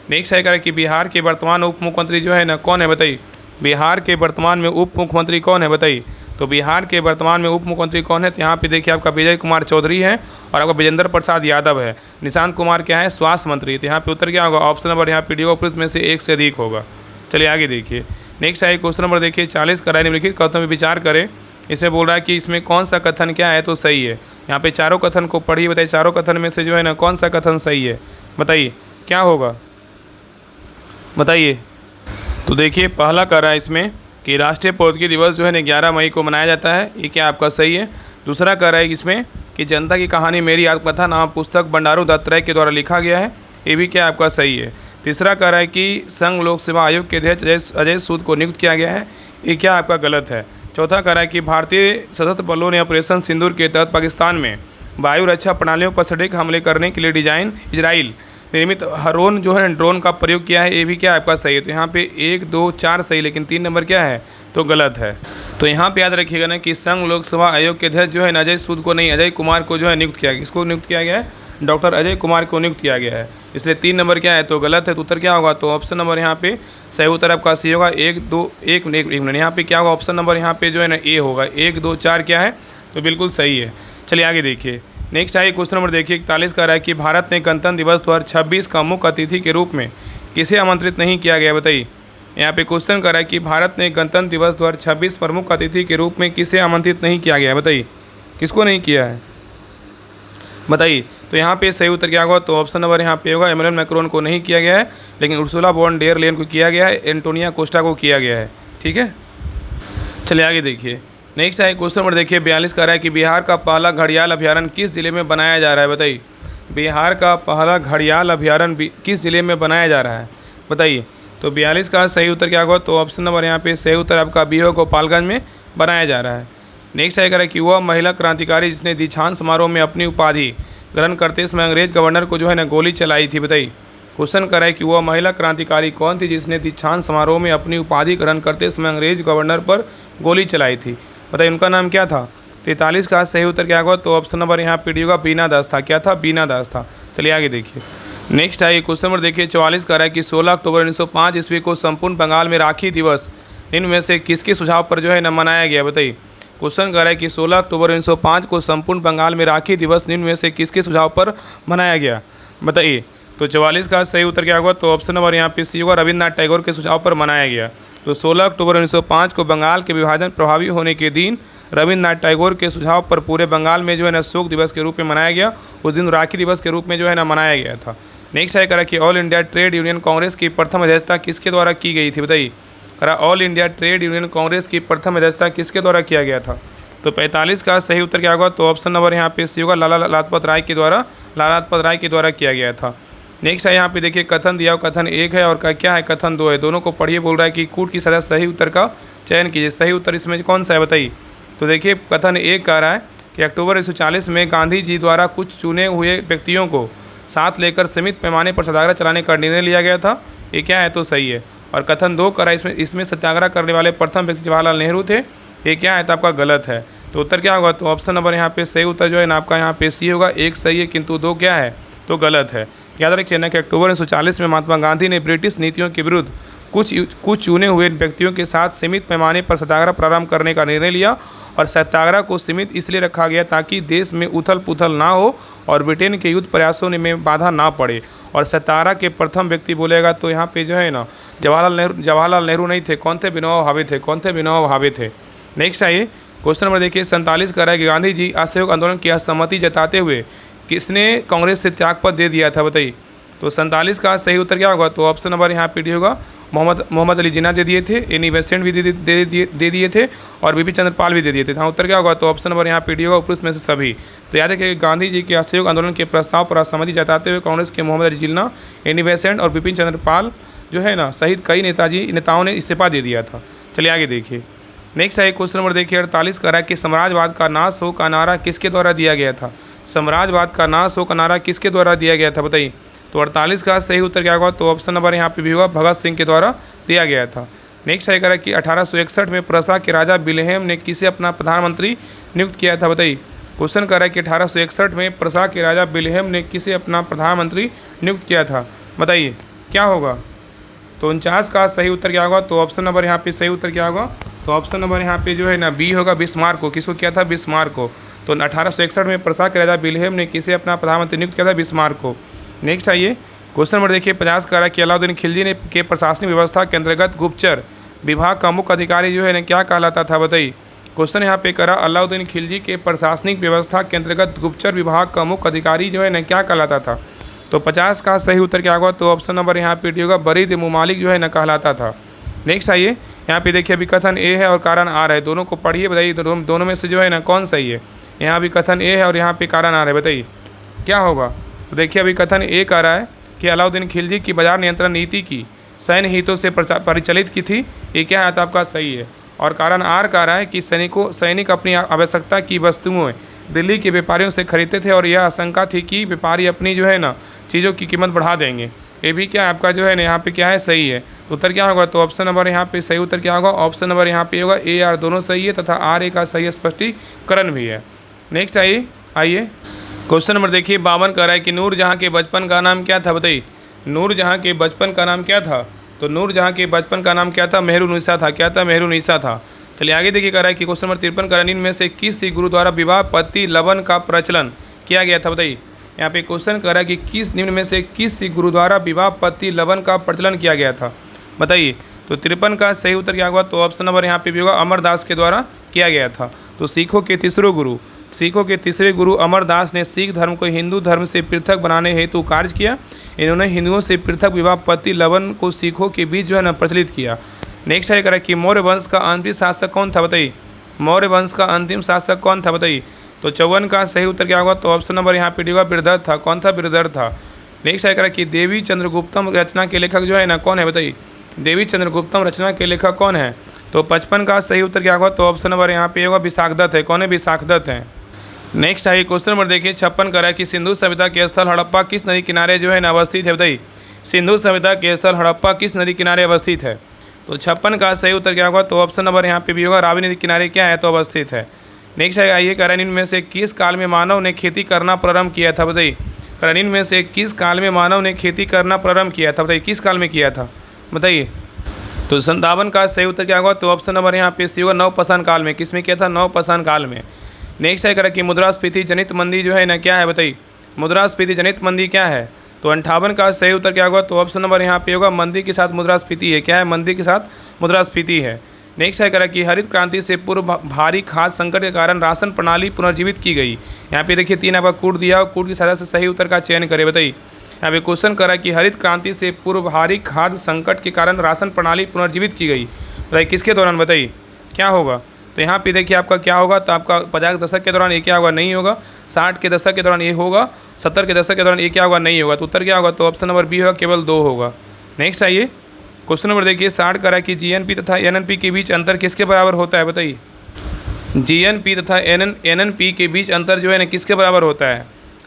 नेक्स्ट है करें कि बिहार के वर्तमान उप मुख्यमंत्री जो है ना कौन है, बताइए। बिहार के वर्तमान में उप मुख्यमंत्री कौन है, बताइए। तो बिहार के वर्तमान में उप मुख्यमंत्री कौन है, तो यहाँ पे देखिए आपका विजय कुमार चौधरी है और आपका विजेंद्र प्रसाद यादव है। निशांत कुमार क्या है, स्वास्थ्य मंत्री। तो यहाँ पे उत्तर क्या होगा, ऑप्शन नंबर यहाँ पे डी उपयुक्त में से एक से अधिक होगा। चलिए आगे देखिए। नेक्स्ट है क्वेश्चन नंबर देखिए 40 कराए निम्नलिखित कथनों में विचार करें। इसमें बोल रहा है कि इसमें कौन सा कथन क्या है, तो सही है। यहाँ पे चारों कथन को पढ़िए, बताइए चारों कथन में से जो है ना कौन सा कथन सही है, बताइए क्या होगा, बताइए। तो देखिए पहला कह रहा है इसमें कि राष्ट्रीय प्रौद्योगिकी दिवस जो है ना 11 मई को मनाया जाता है, ये क्या आपका सही है। दूसरा कह रहा है इसमें कि जनता की कहानी मेरी आत्मकथा नाम पुस्तक बंडारू दत्तात्रेय के द्वारा लिखा गया है, ये भी क्या आपका सही है। तीसरा कह रहा है कि संघ लोक सेवा आयोग के अध्यक्ष अजय सूद को नियुक्त किया गया है, ये क्या आपका गलत है। चौथा कह रहा है कि भारतीय सशस्त्र बलों ने ऑपरेशन सिंदूर के तहत पाकिस्तान में वायु रक्षा प्रणालियों पर सटीक हमले करने के लिए इजराइल निर्मित हरोन जो है ड्रोन का प्रयोग किया है, ये भी क्या आपका सही है। तो यहाँ पे 1 2 4 सही, लेकिन 3 नंबर क्या है, तो गलत है। तो यहाँ पे याद रखिएगा ना कि संघ लोक सेवा आयोग के अध्यक्ष जो है अजय सूद को नहीं, अजय कुमार को जो है नियुक्त किया गया। किसको नियुक्त किया गया है, डॉक्टर अजय कुमार को नियुक्त किया गया है, इसलिए 3 नंबर क्या है, तो गलत है। तो उत्तर क्या होगा, तो ऑप्शन नंबर यहाँ पे सही उत्तर आपका सी होगा 1 2 1 मिनट। यहाँ पे क्या होगा, ऑप्शन नंबर यहाँ पे जो है ना ए होगा। 1 2 4 क्या है, तो बिल्कुल सही है। चलिए आगे देखिए। नेक्स्ट आइए क्वेश्चन नंबर देखिए 41 का रहा है कि भारत ने गणतंत्र दिवस 2026 का मुख्य अतिथि के रूप में किसे आमंत्रित नहीं किया गया, बताइए। यहाँ पे क्वेश्चन कर रहा है कि भारत ने गणतंत्र दिवस 2026 पर मुख्य अतिथि के रूप में किसे आमंत्रित नहीं किया गया, बताइए। किसको नहीं किया है, बताइए। तो यहाँ पे सही उत्तर क्या होगा, तो ऑप्शन नंबर यहाँ पे होगा इमैनुअल मैक्रोन को नहीं किया गया है, लेकिन उर्सुला वॉन डेर लेयन को किया गया है, एंटोनिया कोस्टा को किया गया है। ठीक है, चलिए आगे देखिए। नेक्स्ट है क्वेश्चन नंबर देखिए 42 का रहा है कि बिहार का पहला घड़ियाल अभ्यारण्य किस जिले में बनाया जा रहा है, बताइए। बिहार का पहला घड़ियाल अभ्यारण्य किस जिले में बनाया जा रहा है, बताइए। तो 42 का सही उत्तर क्या होगा, तो ऑप्शन नंबर यहाँ पे सही उत्तर आपका बी होगा गोपालगंज में। बनाया जा रहा है। नेक्स्ट आएगा कि वह महिला क्रांतिकारी जिसने दीक्षांत समारोह में अपनी उपाधि ग्रहण करते समय अंग्रेज गवर्नर को जो है ना गोली चलाई थी। बताइए, क्वेश्चन कर रहा है कि वह महिला क्रांतिकारी कौन थी जिसने दीक्षांत समारोह में अपनी उपाधि ग्रहण करते समय अंग्रेज गवर्नर पर गोली चलाई थी। बताइए, उनका नाम क्या था। 43 का सही उत्तर क्या होगा, तो ऑप्शन नंबर यहाँ पे डी होगा, बीना दास था। क्या था, बीना दास था। चलिए आगे देखिए। नेक्स्ट आइए क्वेश्चन नंबर देखिए 44 का रहा है कि 16 अक्टूबर 1905 ईस्वी को संपूर्ण बंगाल में राखी दिवस इनमें से किसके सुझाव पर जो है ना मनाया गया। बताइए, क्वेश्चन कर रहा है कि 16 अक्टूबर 1905 को संपूर्ण बंगाल में राखी दिवस इनमें से किसके सुझाव पर मनाया गया। बताइए, तो 44 का सही उत्तर क्या होगा, तो ऑप्शन नंबर यहाँ पे सी होगा, रविन्द्रनाथ टैगोर के सुझाव पर मनाया गया। तो 16 अक्टूबर 1905 को बंगाल के विभाजन प्रभावी होने के दिन रविन्द्रनाथ टैगोर के सुझाव पर पूरे बंगाल में जो है ना शोक दिवस के रूप में मनाया गया। उस दिन राखी दिवस के रूप में जो है ना मनाया गया था। नेक्स्ट है करा कि all India trade union Congress की प्रथम अध्यक्षता किसके द्वारा की गई थी। बताइए, करा all India trade union Congress की प्रथम अध्यक्षता किसके द्वारा किया गया था। तो 45 का सही उत्तर क्या होगा, तो ऑप्शन नंबर यहाँ पे सी होगा, लाला लाजपत राय के द्वारा किया गया था। नेक्स्ट है यहाँ पे देखिए कथन दिया, कथन 1 है और क्या है, कथन 2 है। दोनों को पढ़िए। बोल रहा है कि कूट की सजा सही उत्तर का चयन कीजिए। सही उत्तर इसमें कौन सा है बताइए। तो देखिए कथन 1 कह रहा है कि अक्टूबर 1940 में गांधी जी द्वारा कुछ चुने हुए व्यक्तियों को साथ लेकर सीमित पैमाने पर सत्याग्रह चलाने का निर्णय लिया गया था। ये क्या है, तो सही है। और कथन 2 कह रहा है इसमें सत्याग्रह करने वाले प्रथम व्यक्ति जवाहरलाल नेहरू थे। ये क्या है, तो आपका गलत है। तो उत्तर क्या होगा, तो ऑप्शन नंबर यहाँ पे सही उत्तर जो है ना आपका यहाँ पे सी होगा। 1 सही है किंतु 2 क्या है, तो गलत है। याद रखिए ना कि अक्टूबर 1940 में महात्मा गांधी ने ब्रिटिश नीतियों के विरुद्ध कुछ चुने हुए व्यक्तियों के साथ सीमित पैमाने पर सत्याग्रह प्रारंभ करने का निर्णय लिया। और सत्याग्रह को सीमित इसलिए रखा गया ताकि देश में उथल पुथल ना हो और ब्रिटेन के युद्ध प्रयासों में बाधा ना पड़े। और सत्याग्रह के प्रथम व्यक्ति बोलेगा तो यहाँ पे जो है ना जवाहरलाल नेहरू नहीं थे। कौन थे, विनोबा भावे थे। कौन थे, विनोबा भावे थे। नेक्स्ट आइए क्वेश्चन नंबर देखिए 47 कर रहा है कि गांधी जी असहयोग आंदोलन की असहमति जताते हुए किसने कांग्रेस से त्यागपत्र दे दिया था। बताइए, तो 47 का सही उत्तर क्या होगा, तो ऑप्शन नंबर यहाँ पे डी होगा, मोहम्मद अली जिन्ना दे दिए थे, एनी बेसेंट भी दे दिए थे और बीपी चंद्रपाल भी दे दिए थे। हाँ, उत्तर क्या होगा, तो ऑप्शन नंबर यहाँ पे डी होगा, उपरोक्त में से सभी। तो याद रखिए गांधी जी के असहयोग आंदोलन के प्रस्ताव पर असहमति जताते हुए कांग्रेस के मोहम्मद अली जिन्ना, एनी बेसेंट और बिपिन चंद्रपाल जो है ना सहित कई नेताओं ने इस्तीफा दे दिया था। चलिए आगे देखिए। नेक्स्ट है क्वेश्चन नंबर देखिए 48 का रहा है कि साम्राज्यवाद का नाश हो का नारा किसके द्वारा दिया गया था। साम्राज्यवाद का नाश हो का नारा किसके द्वारा दिया गया था। बताइए, तो 48 का सही उत्तर क्या होगा, तो ऑप्शन नंबर यहाँ पे भी होगा, भगत सिंह के द्वारा दिया गया था। नेक्स्ट है करा कि 1861 में प्रसा के राजा विल्हेम ने किसे अपना प्रधानमंत्री नियुक्त किया था। बताइए, क्वेश्चन कर रहा है कि 1861 में प्रसा के राजा विल्हेम ने किसे अपना प्रधानमंत्री नियुक्त किया था। बताइए क्या होगा, तो 49 का सही उत्तर क्या होगा, तो ऑप्शन नंबर यहाँ पे सही उत्तर क्या होगा, तो ऑप्शन नंबर यहाँ पे जो है ना बी होगा, बिस्मार्क को। किसको किया था, बिस्मार्क को। तो 1861 में प्रसा के राजा विल्हेम ने किसे अपना प्रधानमंत्री नियुक्त किया था, बिस्मार्क को। नेक्स्ट आइए क्वेश्चन नंबर देखिए 50 का रहा कि अलाउद्दीन खिलजी ने के प्रशासनिक व्यवस्था के अंतर्गत गुप्तचर विभाग का मुख्य अधिकारी जो है ना क्या कहलाता था। बताइए, क्वेश्चन यहाँ पे करा अलाउद्दीन खिलजी के प्रशासनिक व्यवस्था के अंतर्गत गुप्तचर विभाग का मुख्य अधिकारी जो है ना क्या कहलाता था। तो 50 का सही उत्तर क्या होगा, तो ऑप्शन नंबर यहाँ पे डी होगा, बरीद मुमालिक जो है ना कहलाता था। नेक्स्ट आइए यहाँ पे देखिए अभी कथन ए है और कारण आर है, दोनों को पढ़िए। बताइए दोनों में से जो है ना कौन सही है। यहाँ भी कथन ए है और यहाँ पे कारण आर है। बताइए क्या होगा, तो देखिए अभी कथन ए कह रहा है कि अलाउद्दीन खिलजी की बाजार नियंत्रण नीति की सैन्य हितों से परिचालित की थी। ये क्या है, तो आपका सही है। और कारण आर कह रहा है कि सैनिक अपनी आवश्यकता की वस्तुएं दिल्ली के व्यापारियों से खरीदते थे और यह आशंका थी कि व्यापारी अपनी जो है ना चीज़ों की कीमत बढ़ा देंगे। ये भी क्या आपका जो है ना यहाँ पे क्या है, सही है। तो उत्तर क्या होगा, तो ऑप्शन नंबर यहाँ पे सही उत्तर क्या होगा, ऑप्शन नंबर यहाँ पे होगा ए आर, दोनों सही है तथा आर ए का सही स्पष्टीकरण भी है। नेक्स्ट आइए क्वेश्चन नंबर देखिए 52 कह रहा है कि नूरजहाँ के बचपन का नाम क्या था। बताइए, नूरजहाँ के बचपन का नाम क्या था। तो नूरजहाँ के बचपन का नाम क्या था, मेहरुन्निसा था। क्या था, मेहरुन्निसा था। चलिए आगे देखिए कह रहा है कि क्वेश्चन नंबर 53 कह रहा है इनमें से किस गुरु द्वारा विवाह पति लवन का प्रचलन किया गया था। बताइए, यहाँ पे क्वेश्चन कर रहा है कि किस निम्न में से किस गुरु द्वारा विवाह पति लवन का प्रचलन किया गया था। बताइए, तो 53 का सही उत्तर क्या होगा, तो ऑप्शन नंबर यहाँ पे भी होगा, अमरदास के द्वारा किया गया था। तो सिखों के तीसरे गुरु अमरदास ने सिख धर्म को हिंदू धर्म से पृथक बनाने हेतु कार्य किया। इन्होंने हिंदुओं से पृथक विवाह पति लवन को सिखों के बीच जो है ना प्रचलित किया। नेक्स्ट है कह रहा है कि मौर्य वंश का अंतिम शासक कौन था। बताइए, मौर्य वंश का अंतिम शासक कौन था। बताइए, तो 54 का सही उत्तर क्या होगा, तो ऑप्शन नंबर यहाँ पे होगा, बिरदर था। कौन था, बिरदर था। नेक्स्ट है कह रहा है कि देवी चंद्रगुप्तम रचना के लेखक जो है ना कौन है। बताइए, देवी चंद्रगुप्तम रचना के लेखक कौन है। तो 55 का सही उत्तर क्या होगा? तो ऑप्शन नंबर यहाँ पे होगा विशाखदत्त है। कौन है? विशाखदत्त है। नेक्स्ट है क्वेश्चन नंबर देखिए 56 का है कि सिंधु सभ्यता के स्थल हड़प्पा किस नदी किनारे जो है ना अवस्थित है? बताइए, सिंधु सभ्यता के स्थल हड़प्पा किस नदी किनारे अवस्थित है? तो 56 का सही उत्तर क्या होगा? तो ऑप्शन नंबर यहाँ पे भी होगा रावी नदी किनारे क्या है? तो अवस्थित है। नेक्स्ट है आइए कह रहे हैं इनमें से किस काल में मानव ने खेती करना प्रारंभ किया था? बताइए, करण इनमें से किस काल में मानव ने खेती करना प्रारंभ किया था? बताइए किस काल में किया था? बताइए। तो 57 का सही उत्तर क्या होगा? तो ऑप्शन नंबर यहाँ पे सी होगा नवपाषाण काल में। किस में किया था? नवपाषाण काल में। नेक्स्ट है कह रहा कि मुद्रास्फीति जनित मंदी जो है ना क्या है? बताइए, मुद्रास्फीति जनित मंदी क्या है? तो 58 का सही उत्तर क्या होगा? तो ऑप्शन नंबर यहाँ पे होगा मंदी के साथ मुद्रास्फीति है। क्या है? मंदी के साथ मुद्रास्फीति है। नेक्स्ट है कह रहा कि हरित क्रांति से पूर्व भारी खाद्य संकट के कारण राशन प्रणाली पुनर्जीवित की गई। यहाँ पे देखिए 3 आपका कूट दिया और कूट की सहायता से सही उत्तर का चयन करें। बताइए, यहाँ पे क्वेश्चन करा कि हरित क्रांति से पूर्व भारी खाद्य संकट के कारण राशन प्रणाली पुनर्जीवित की गई। बताइए किसके दौरान? बताइए क्या होगा? तो यहाँ पे देखिए आपका क्या होगा? तो आपका 50 के दशक के दौरान ये क्या होगा? नहीं होगा। 60 के दशक के दौरान ये होगा। 70 के दशक के दौरान ये क्या होगा? नहीं होगा। तो उत्तर क्या होगा? तो ऑप्शन नंबर बी होगा, केवल 2 होगा। नेक्स्ट आइए क्वेश्चन नंबर देखिए 60 करा कि जीएनपी तथा एनएनपी के बीच अंतर किसके बराबर होता है? बताइए, जीएनपी तथा एनएनपी के बीच अंतर जो है ना किसके बराबर होता है?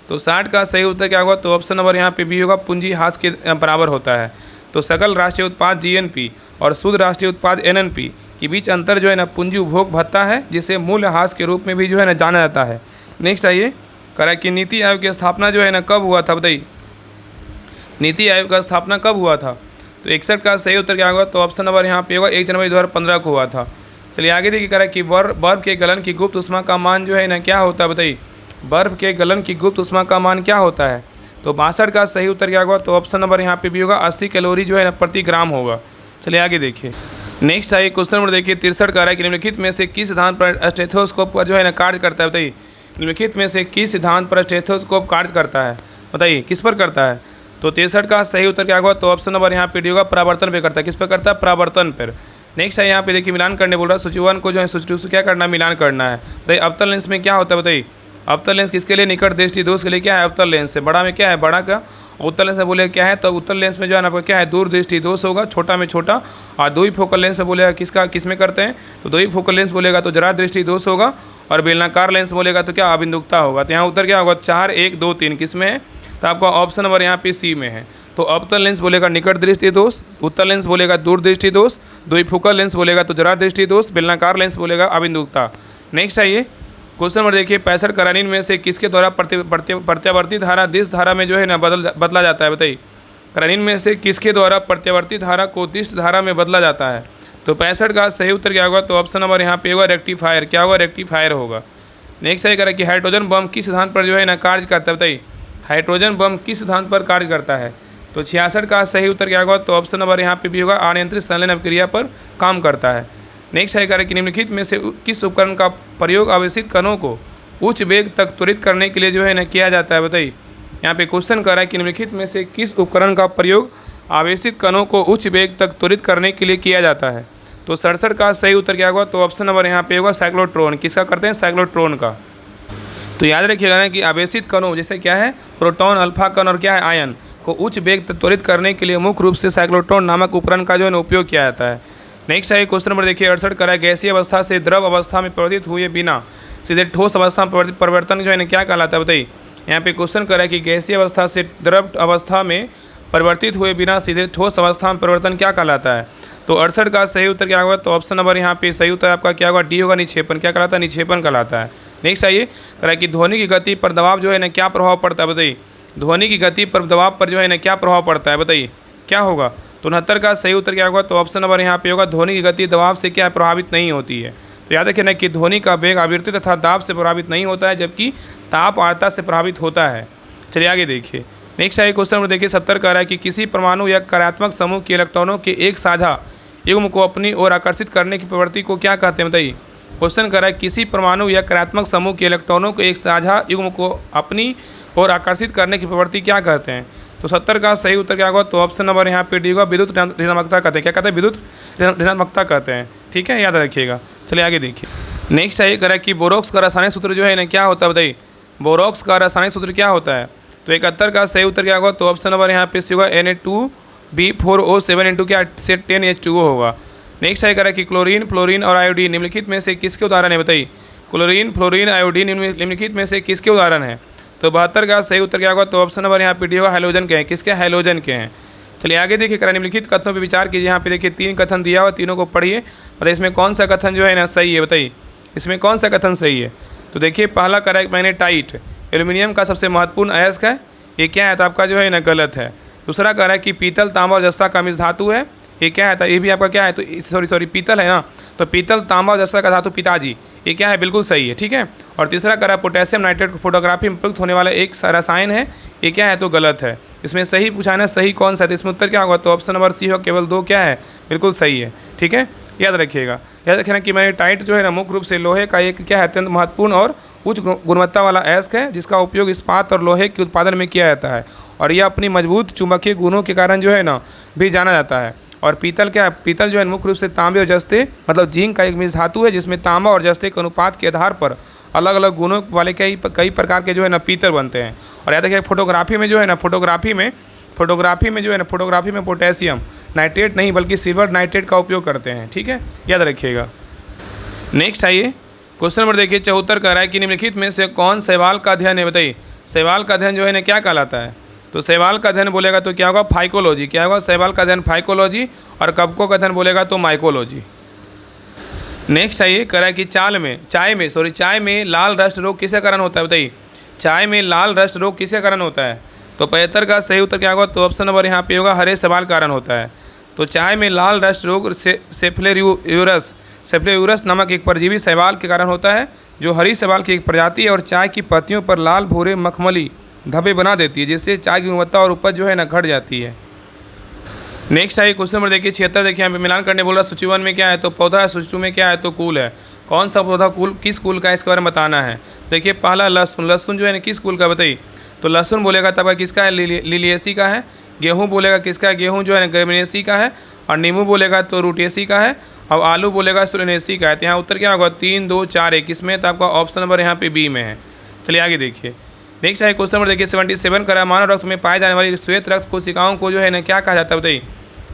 तो 60 का सही उत्तर क्या होगा? तो ऑप्शन नंबर यहाँ पे बी होगा, पूंजी ह्रास के बराबर होता है। तो सकल राष्ट्रीय उत्पाद जीएनपी और शुद्ध राष्ट्रीय उत्पाद एनएनपी के बीच अंतर जो है ना पूंजी उपभोग भत्ता है, जिसे मूल्य ह्रास के रूप में भी जो है ना जाना जाता है। नेक्स्ट आइए करा कि नीति आयोग की स्थापना जो है ना कब हुआ था? बताइए, नीति आयोग का स्थापना कब हुआ था? तो 61 का सही उत्तर क्या होगा? तो ऑप्शन नंबर यहाँ पे होगा 1 जनवरी 2015 को हुआ था। चलिए आगे देखिए करा कि बर्फ के गलन की गुप्त उष्मा का मान जो है ना क्या होता है? बताइए, बर्फ के गलन की गुप्त उष्मा का मान क्या होता है? तो 62 का सही उत्तर क्या होगा? तो ऑप्शन नंबर यहाँ पे भी होगा 80 कैलोरी जो है ना प्रति ग्राम होगा। चलिए आगे देखिए नेक्स्ट आइए क्वेश्चन नंबर देखिए 63 का है कि निम्नलिखित में से किस सिद्धांत पर स्टेथोस्कोप का जो है ना कार्य करता है? बताइए, निम्नलिखित में से किस सिद्धांत पर स्टेथोस्कोप कार्य करता है? बताइए किस पर करता है? तो 63 का सही उत्तर क्या होगा? तो ऑप्शन नंबर यहाँ पे डी होगा, परावर्तन पे करता है। किस पर करता है? परावर्तन पर। नेक्स्ट है यहाँ पे देखिए मिलान करने बोल रहा है। सूची 1 को जो है सूची 2 से क्या करना है? मिलान करना है। बताइए अवतल लेंस में क्या होता है? बताइए, अवतल लेंस किसके लिए? निकट दृष्टि दोष के लिए क्या है? अवतल लेंस है। बड़ा में क्या है? बड़ा का। उत्तल लेंस में बोले क्या है? तो उत्तल लेंस में जो है ना आपका क्या है? दूर दृष्टि दोष होगा, छोटा में छोटा। और द्वि फोकल लेंस में बोलेगा किसका किस में करते हैं? तो द्वि फोकल लेंस बोलेगा तो जरा दृष्टि दोष होगा, और बेलनाकार लेंस बोलेगा तो क्या? अबिंदुकता होगा। तो यहाँ उत्तर क्या होगा? 4 1 2 3 किस में है? तो आपका ऑप्शन नंबर यहाँ पे सी में है। तो अवतल लेंस बोलेगा निकट दृष्टि दोष, उत्तल लेंस बोलेगा दूर दृष्टि दोष, द्विफोकल लेंस बोलेगा तो जरा दृष्टि दोष, बेलनाकार लेंस बोलेगा अबिंदुकता। नेक्स्ट आइए क्वेश्चन नंबर देखिए 65 करानीन में से किसके द्वारा प्रत्यावर्ती धारा दिश धारा में जो है ना बदला जाता है? बताइए, करानीन में से किसके द्वारा प्रत्यावर्ती धारा को दिश धारा में बदला जाता है? तो 65 का सही उत्तर क्या होगा? तो ऑप्शन नंबर यहाँ पे होगा रेक्टिफायर। क्या होगा? रेक्टिफायर होगा। नेक्स्ट आइए करें कि हाइड्रोजन बम किस सिद्धांत पर जो है ना कार्य करता है? बताइए, हाइड्रोजन बम किस सिद्धांत पर कार्य करता है? तो 66 का सही उत्तर क्या होगा? तो ऑप्शन नंबर यहाँ पे भी होगा अनियंत्रित संलयन अभिक्रिया पर काम करता है। नेक्स्ट है करें कि निम्नलिखित में से किस उपकरण का प्रयोग आवेशित कणों को उच्च वेग तक त्वरित करने के लिए जो है ना किया जाता है? बताइए, यहाँ पे क्वेश्चन कर रहा है कि निम्नलिखित में से किस उपकरण का प्रयोग आवेशित कणों को उच्च वेग तक त्वरित करने के लिए किया जाता है? तो 67 का सही उत्तर क्या होगा? तो ऑप्शन नंबर यहाँ पे होगा साइक्लोट्रॉन। किसका करते हैं? साइक्लोट्रॉन का। तो याद रखिएगा ना कि आवेशित कणों जैसे क्या है? प्रोटॉन, अल्फा कण और क्या है? आयन को उच्च वेग तक त्वरित करने के लिए मुख्य रूप से साइक्लोट्रॉन नामक उपकरण का जो है ना उपयोग किया जाता है। नेक्स्ट है क्वेश्चन नंबर देखिए 68 का है गैसीय अवस्था से द्रव अवस्था में परिवर्तित हुए बिना सीधे ठोस अवस्था में परिवर्तन जो है ना क्या कहलाता है? बताइए, यहाँ पे क्वेश्चन कर रहा है कि गैसीय अवस्था से द्रव अवस्था में परिवर्तित हुए बिना सीधे ठोस अवस्था में परिवर्तन क्या कहलाता है? तो 68 का सही उत्तर क्या होगा? तो ऑप्शन नंबर यहाँ पे सही उत्तर आपका क्या होगा? डी होगा, निक्षेपण। क्या कहलाता है? निक्षेपण कहलाता है। नेक्स्ट आइए कह रहा है कि ध्वनि की गति पर दबाव जो है ना क्या प्रभाव पड़ता है? बताइए, ध्वनि की गति पर दबाव पर जो है ना क्या प्रभाव पड़ता है? बताइए क्या होगा? तो 69 का सही उत्तर क्या होगा? तो ऑप्शन नंबर यहाँ पे होगा ध्वनि की गति दबाव से क्या प्रभावित नहीं होती है। तो याद रखिए ना कि ध्वनि का वेग आवृत्ति तथा दाब से प्रभावित नहीं होता है, जबकि ताप आर्द्रता से प्रभावित होता है। चलिए आगे देखिए नेक्स्ट आइए क्वेश्चन नंबर देखिए 70 का है कि किसी परमाणु या कार्यात्मक समूह के इलेक्ट्रॉनों के एक साझा युग्म को अपनी ओर आकर्षित करने की प्रवृत्ति को क्या कहते हैं? बताइए, क्वेश्चन कर रहा है किसी परमाणु या कार्यात्मक समूह के इलेक्ट्रॉनों के एक साझा युग्म को अपनी ओर आकर्षित करने की प्रवृत्ति क्या कहते हैं? तो 70 का सही उत्तर क्या होगा? तो ऑप्शन नंबर यहाँ पे डी होगा, विद्युत ऋणात्मकता कहते हैं। क्या कहते हैं? विद्युत ऋणात्मकता कहते हैं। ठीक है, याद रखिएगा। चलिए आगे देखिए नेक्स्ट आइए करा कि बोरोक्स का रासायनिक सूत्र जो है ना क्या होता है? बताइए, बोरोक्स का रासायनिक सूत्र क्या होता है? तो 71 का सही उत्तर क्या होगा? तो ऑप्शन नंबर यहाँ पे होगा Na2B4O7 × क्या से 10H2O होगा। नेक्स्ट है करा कि क्लोरीन, फ्लोरीन और आयोडीन निम्नलिखित में से किसके उदाहरण है बताइए। क्लोरीन, फ्लोरीन, आयोडीन निम्नलिखित में से किसके उदाहरण है। तो 72 का सही उत्तर क्या होगा। तो ऑप्शन नंबर यहाँ पे डी होगा, हैलोजन के हैं। किसके, हैलोजन के हैं। चलिए आगे देखिए करा निम्नलिखित कथनों पर विचार कीजिए। यहाँ पे देखिए 3 कथन दिया हुआ, तीनों को पढ़िए और इसमें कौन सा कथन जो है ना सही है बताइए, इसमें कौन सा कथन सही है। तो देखिए पहला करा मैग्नेटाइट एल्यूमिनियम का सबसे महत्वपूर्ण अयस्क है, ये क्या है तो आपका जो है ना गलत है। दूसरा कह रहा है कि पीतल, तांबा और जस्ता का मिश्र धातु है, ये क्या है तो ये भी आपका क्या है तो सॉरी पीतल है ना, तो पीतल, तांबा और जस्ता का धातु पिताजी, ये क्या है बिल्कुल सही है, ठीक है। और तीसरा कह रहा है पोटेशियम नाइट्रेट को फोटोग्राफी में प्रयुक्त होने वाला एक रसायन है, ये क्या है तो गलत है। इसमें सही पूछा है ना, सही कौन सा है, तो इसमें उत्तर क्या होगा। तो ऑप्शन नंबर सी हो, केवल 2 क्या है बिल्कुल सही है, ठीक है। याद रखिएगा, याद रखना कि मैग्नेटाइट जो है ना मुख्य रूप से लोहे का एक क्या है अत्यंत महत्वपूर्ण और उच्च गुणवत्ता वाला अयस्क है, जिसका उपयोग इस्पात और लोहे के उत्पादन में किया जाता है और यह अपनी मजबूत चुंबकीय गुणों के कारण जो है ना भी जाना जाता है। और पीतल क्या है, पीतल जो है मुख्य रूप से तांबे और जस्ते मतलब जिंक का एक मिश्र धातु है, जिसमें तांबा और जस्ते के अनुपात के आधार पर अलग अलग गुणों वाले कई प्रकार के जो है ना पीतल बनते हैं। और याद रखिए फोटोग्राफी में जो है ना फोटोग्राफी में पोटेशियम नाइट्रेट नहीं बल्कि सिल्वर नाइट्रेट का उपयोग करते हैं, ठीक है, याद रखिएगा। नेक्स्ट आइए क्वेश्चन नंबर देखिए 74 कह रहा है कि निम्नलिखित में से कौन शैवाल का अध्ययन है बताइए। शैवाल का अध्ययन जो है ना क्या कहलाता है। तो शैवाल का अध्ययन बोलेगा तो क्या होगा, फाइकोलॉजी। क्या होगा, शैवाल का अध्ययन फाइकोलॉजी। और कवकों का अध्ययन बोलेगा तो माइकोलॉजी। नेक्स्ट आइए कह रहा है कि चाय में लाल रस्ट रोग किसके कारण होता है बताइए। चाय में लाल रस्ट रोग किसके कारण होता है। तो 75 का सही उत्तर क्या होगा। तो ऑप्शन नंबर यहाँ पे होगा, हरे शैवाल कारण होता है। तो चाय में लाल रस्ट रोग सेफ्लेयूरस नामक एक परजीवी शैवाल के कारण होता है, जो हरी शैवाल की एक प्रजाति है और चाय की पत्तियों पर लाल भूरे मखमली धब्बे बना देती है, जिससे चाय की गुणवत्ता और उपज जो है ना घट जाती है। नेक्स्ट आइए क्वेश्चन नंबर देखिए 76 देखिए यहाँ पे मिलान करने बोल रहा है। सूची 1 में क्या है तो पौधा है, सूची 2 में क्या है तो कुल है। कौन सा पौधा कुल किस कुल का इसके बारे में बताना है। देखिए पहला लहसुन, लहसुन जो है ना किस कुल का बताइए। तो लहसुन बोलेगा तब किसका है, लिलिएसी का है। गेहूँ बोलेगा किसका है, गेहूँ जो है ना ग्रेमिनेसी का है। और नींबू बोलेगा तो रूटेसी का है। और आलू बोलेगा सोलेनेसी का है। तो यहाँ उत्तर क्या होगा 3, 2, 4, 1 इसमें, तो आपका ऑप्शन नंबर यहाँ पे बी में है। चलिए आगे देखिए नेक्स्ट है क्वेश्चन नंबर देखिए 77 करा मानव रक्त में पाए जाने वाली श्वेत रक्त कोशिकाओं को जो है ना क्या कहा जाता है बताइए।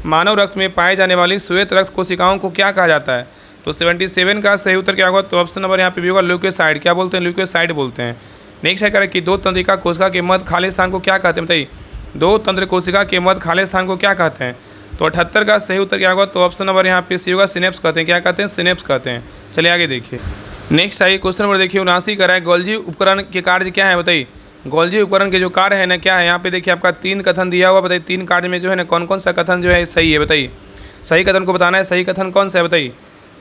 मानव रक्त में पाए जाने वाली श्वेत रक्त कोशिकाओं को क्या कहा जाता है। तो 77 का सही उत्तर क्या होगा। तो ऑप्शन नंबर यहाँ पे भी होगा ल्यूकोसाइड। क्या बोलते हैं, ल्यूकोसाइड बोलते हैं। नेक्स्ट है करें कि 2 तंत्रिका कोशिका के मध्य खाली स्थान को क्या कहते हैं बताइए। 2 तंत्र कोशिका के मध्य खाली स्थान को क्या कहते हैं। तो 78 का सही उत्तर क्या होगा। तो ऑप्शन नंबर यहाँ पे सी होगा, सिनेप्स कहते हैं। क्या कहते हैं, सिनेप्स कहते हैं। चलिए आगे देखिए नेक्स्ट आइए क्वेश्चन नंबर देखिए 79 करा है गोल्जी उपकरण के कार्य क्या है बताइए। गोल्जी उपकरण के जो कार्य है ना क्या है। यहाँ पे देखिए आपका 3 कथन दिया हुआ, बताइए 3 कार्य में जो है ना कौन कौन सा कथन जो है सही है बताइए। सही कथन को बताना है, सही कथन कौन सा है बताइए।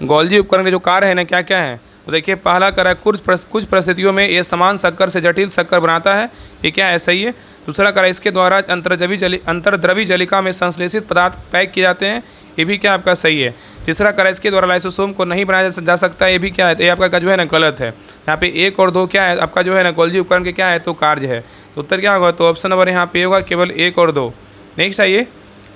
गोल्जी उपकरण के जो कार्य है ना क्या क्या है। तो देखिए पहला करा कुछ परिस्थितियों में ये समान शक्कर से जटिल शक्कर बनाता है, ये क्या है सही है। दूसरा करा इसके द्वारा अंतर्द्रवी जलिका में संश्लेषित पदार्थ पैक किए जाते हैं, ये भी क्या आपका सही है। तीसरा करा इसके द्वारा लाइसोसोम को नहीं बनाया जा सकता है, ये भी क्या है, ये आपका जो है ना गलत है। यहाँ पे 1 और 2 क्या है आपका जो है ना गोल्जी उपकरण के क्या है तो कार्य है। तो उत्तर क्या होगा। तो ऑप्शन नंबर यहाँ पे होगा केवल 1 और 2। नेक्स्ट आइए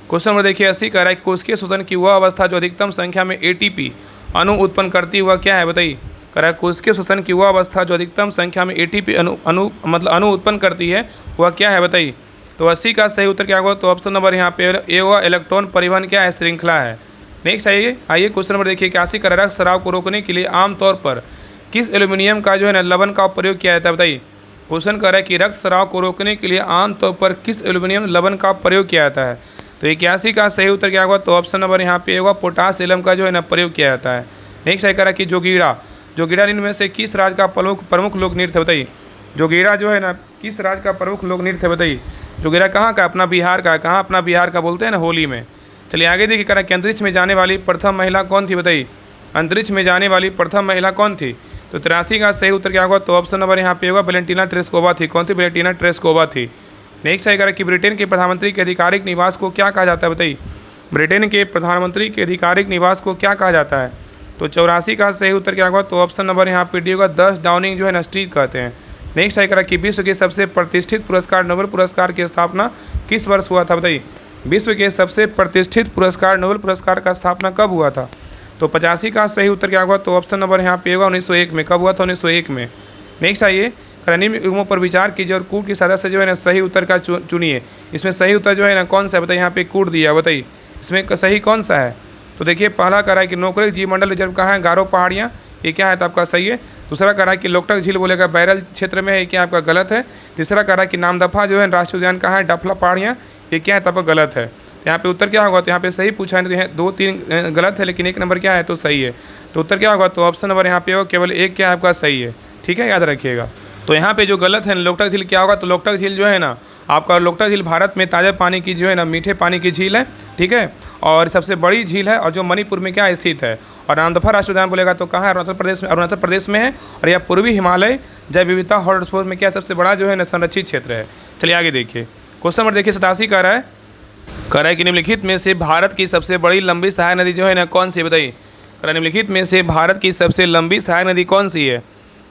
क्वेश्चन नंबर देखिए 80 कह रहा है कोशिकीय शोषण की वह अवस्था जो अधिकतम संख्या में ATP अणु उत्पन्न करती हुआ क्या है बताइए। कह रहा है कोशिकीय शोषण की वह अवस्था जो अधिकतम संख्या में ATP अणु उत्पन्न करती है वह क्या है बताइए। तो 80 का सही उत्तर क्या होगा। तो ऑप्शन नंबर यहाँ पे ए होगा, इलेक्ट्रॉन परिवहन क्या है श्रृंखला है। नेक्स्ट आइए क्वेश्चन नंबर देखिए 81 का रक्त स्राव को रोकने के लिए आमतौर पर किस एल्यूमिनियम का जो है ना लवण का प्रयोग किया जाता है बताइए। क्वेश्चन कर रहा है कि रक्त स्राव को रोकने के लिए आमतौर पर किस एल्यूमिनियम लवण का प्रयोग किया जाता है। तो 81 का सही उत्तर क्या होगा। तो ऑप्शन नंबर यहाँ पे होगा, पोटास एलम का जो है ना प्रयोग किया जाता है। नेक्स्ट है कह रहा है कि जोगीरा इनमें से किस राज्य का प्रमुख लोक नृत्य है बताइए। जोगीरा जो है ना किस राज्य का प्रमुख लोक नृत्य है बताइए। जोगीरा कहाँ का, अपना बिहार का। कहाँ अपना बिहार का बोलते हैं ना होली में। चलिए आगे देखिए कह रहा है कि अंतरिक्ष में जाने वाली प्रथम महिला कौन थी बताइए। अंतरिक्ष में जाने वाली प्रथम महिला कौन थी। तो 83 का सही उत्तर क्या होगा। तो ऑप्शन नंबर यहाँ पे होगा, वेलेंटिना टेरेस्कोवा थी। कौन थी, वेलेंटिना टेरेस्कोवा थी। नेक्स्ट है कह रहा है कि ब्रिटेन के प्रधानमंत्री के आधिकारिक निवास को क्या कहा जाता है बताइए। ब्रिटेन के प्रधानमंत्री के आधिकारिक निवास को क्या कहा जाता है। तो 84 का सही उत्तर क्या होगा। तो ऑप्शन नंबर यहाँ पे डी होगा, 10 डाउनिंग जो है ना स्ट्रीट कहते हैं। नेक्स्ट है कह रहा है कि विश्व के सबसे प्रतिष्ठित पुरस्कार नोबेल पुरस्कार की स्थापना किस वर्ष हुआ था बताइए। विश्व के सबसे प्रतिष्ठित पुरस्कार नोबेल पुरस्कार का स्थापना कब हुआ था। तो 85 का सही उत्तर क्या होगा। तो ऑप्शन नंबर यहाँ पे होगा 1901 में। कब हुआ था, 1901 में। नेक्स्ट आइए निम्न युग्मों पर विचार कीजिए और कूट की सहायता से जो है ना सही उत्तर का चुनिए। इसमें सही उत्तर जो है ना कौन सा है बताइए। यहाँ पे कूट दिया बताइए, इसमें सही कौन सा है। तो देखिए पहला कह रहा है कि नोकरेक जीवमंडल रिजर्व कहाँ है, गारो पहाड़ियाँ, ये क्या है तो आपका सही है। दूसरा कह रहा है कि लोकटक झील बोलेगा बैरल क्षेत्र में है, ये क्या आपका गलत है। तीसरा कह रहा है कि नामदफा जो है राष्ट्रीय उद्यान कहाँ है, डफला पहाड़ियाँ, ये क्या है तो आपका गलत है। तो यहाँ पे उत्तर क्या होगा, तो यहाँ पे सही पूछा है, तो यहाँ 2 3 गलत है लेकिन 1 नंबर क्या है तो सही है। तो उत्तर क्या होगा, तो ऑप्शन नंबर यहाँ पे होगा केवल 1 क्या है आपका सही है, ठीक है, याद रखिएगा। तो यहाँ पे जो गलत है लोकटक झील क्या होगा, तो लोकटक झील जो है ना आपका, लोकटक झील भारत में ताज़ा पानी की जो है ना मीठे पानी की झील है, ठीक है, और सबसे बड़ी झील है और जो मणिपुर में क्या स्थित है। और नामदफा राष्ट्रीय उद्यान बोलेगा तो कहाँ है, अरुणाचल प्रदेश में है, और यह पूर्वी हिमालय जैव विविधता हॉटस्पॉट में क्या सबसे बड़ा जो है ना संरक्षित क्षेत्र है। चलिए आगे देखिए, क्वेश्चन नंबर देखिए 87 कह रहा है कि निम्नलिखित में से भारत की सबसे बड़ी लंबी सहायक नदी जो है ना कौन सी है, बताइए। कह रहा है निम्नलिखित में से भारत की सबसे लंबी सहायक नदी कौन सी है।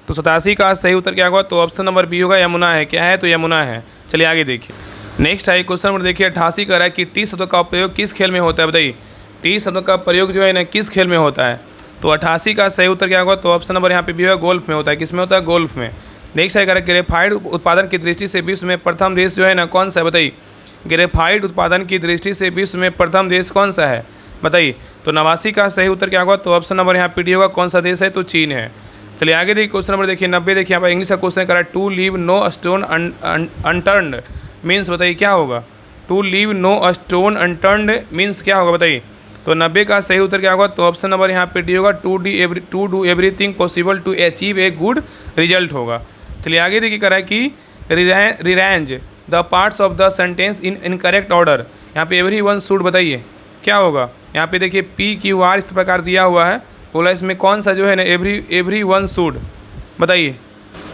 तो 87 का सही उत्तर क्या होगा, तो ऑप्शन नंबर बी होगा, यमुना है। क्या है, तो यमुना है। चलिए आगे देखिए, नेक्स्ट है क्वेश्चन नंबर देखिए 88 कह रहा है कि टी शब्द का प्रयोग किस खेल में होता है, बताइए। टी शब्द का प्रयोग जो है ना किस खेल में होता है। तो 88 का सही उत्तर क्या होगा, तो ऑप्शन नंबर यहाँ पे भी है, गोल्फ में होता है। किस में होता है, गोल्फ में। नेक्स्ट है कह रहा है ग्रेफाइट उत्पादन की दृष्टि से विश्व में प्रथम देश जो है ना कौन सा है, बताइए। ग्रेफाइट उत्पादन की दृष्टि से विश्व में प्रथम देश कौन सा है, बताइए। तो 89 का सही उत्तर क्या होगा, तो ऑप्शन नंबर यहाँ पे डी होगा, कौन सा देश है, तो चीन है। चलिए आगे देखिए, क्वेश्चन नंबर देखिए 90 देखिए, यहाँ पर इंग्लिश का क्वेश्चन करा to leave no stone unturned means, बताइए क्या होगा। To leave no stone unturned means क्या होगा, बताइए। तो 90 का सही उत्तर क्या होगा, तो ऑप्शन नंबर यहाँ पे डी होगा, to do everything possible to achieve a good result होगा। चलिए आगे देखिए करा है कि rearrange the parts of the sentence in incorrect order. यहाँ पे एवरी वन शुड, बताइए क्या होगा। यहाँ पे देखिए PQR इस प्रकार दिया हुआ है, बोला इसमें कौन सा जो है ना एवरी वन शुड, बताइए।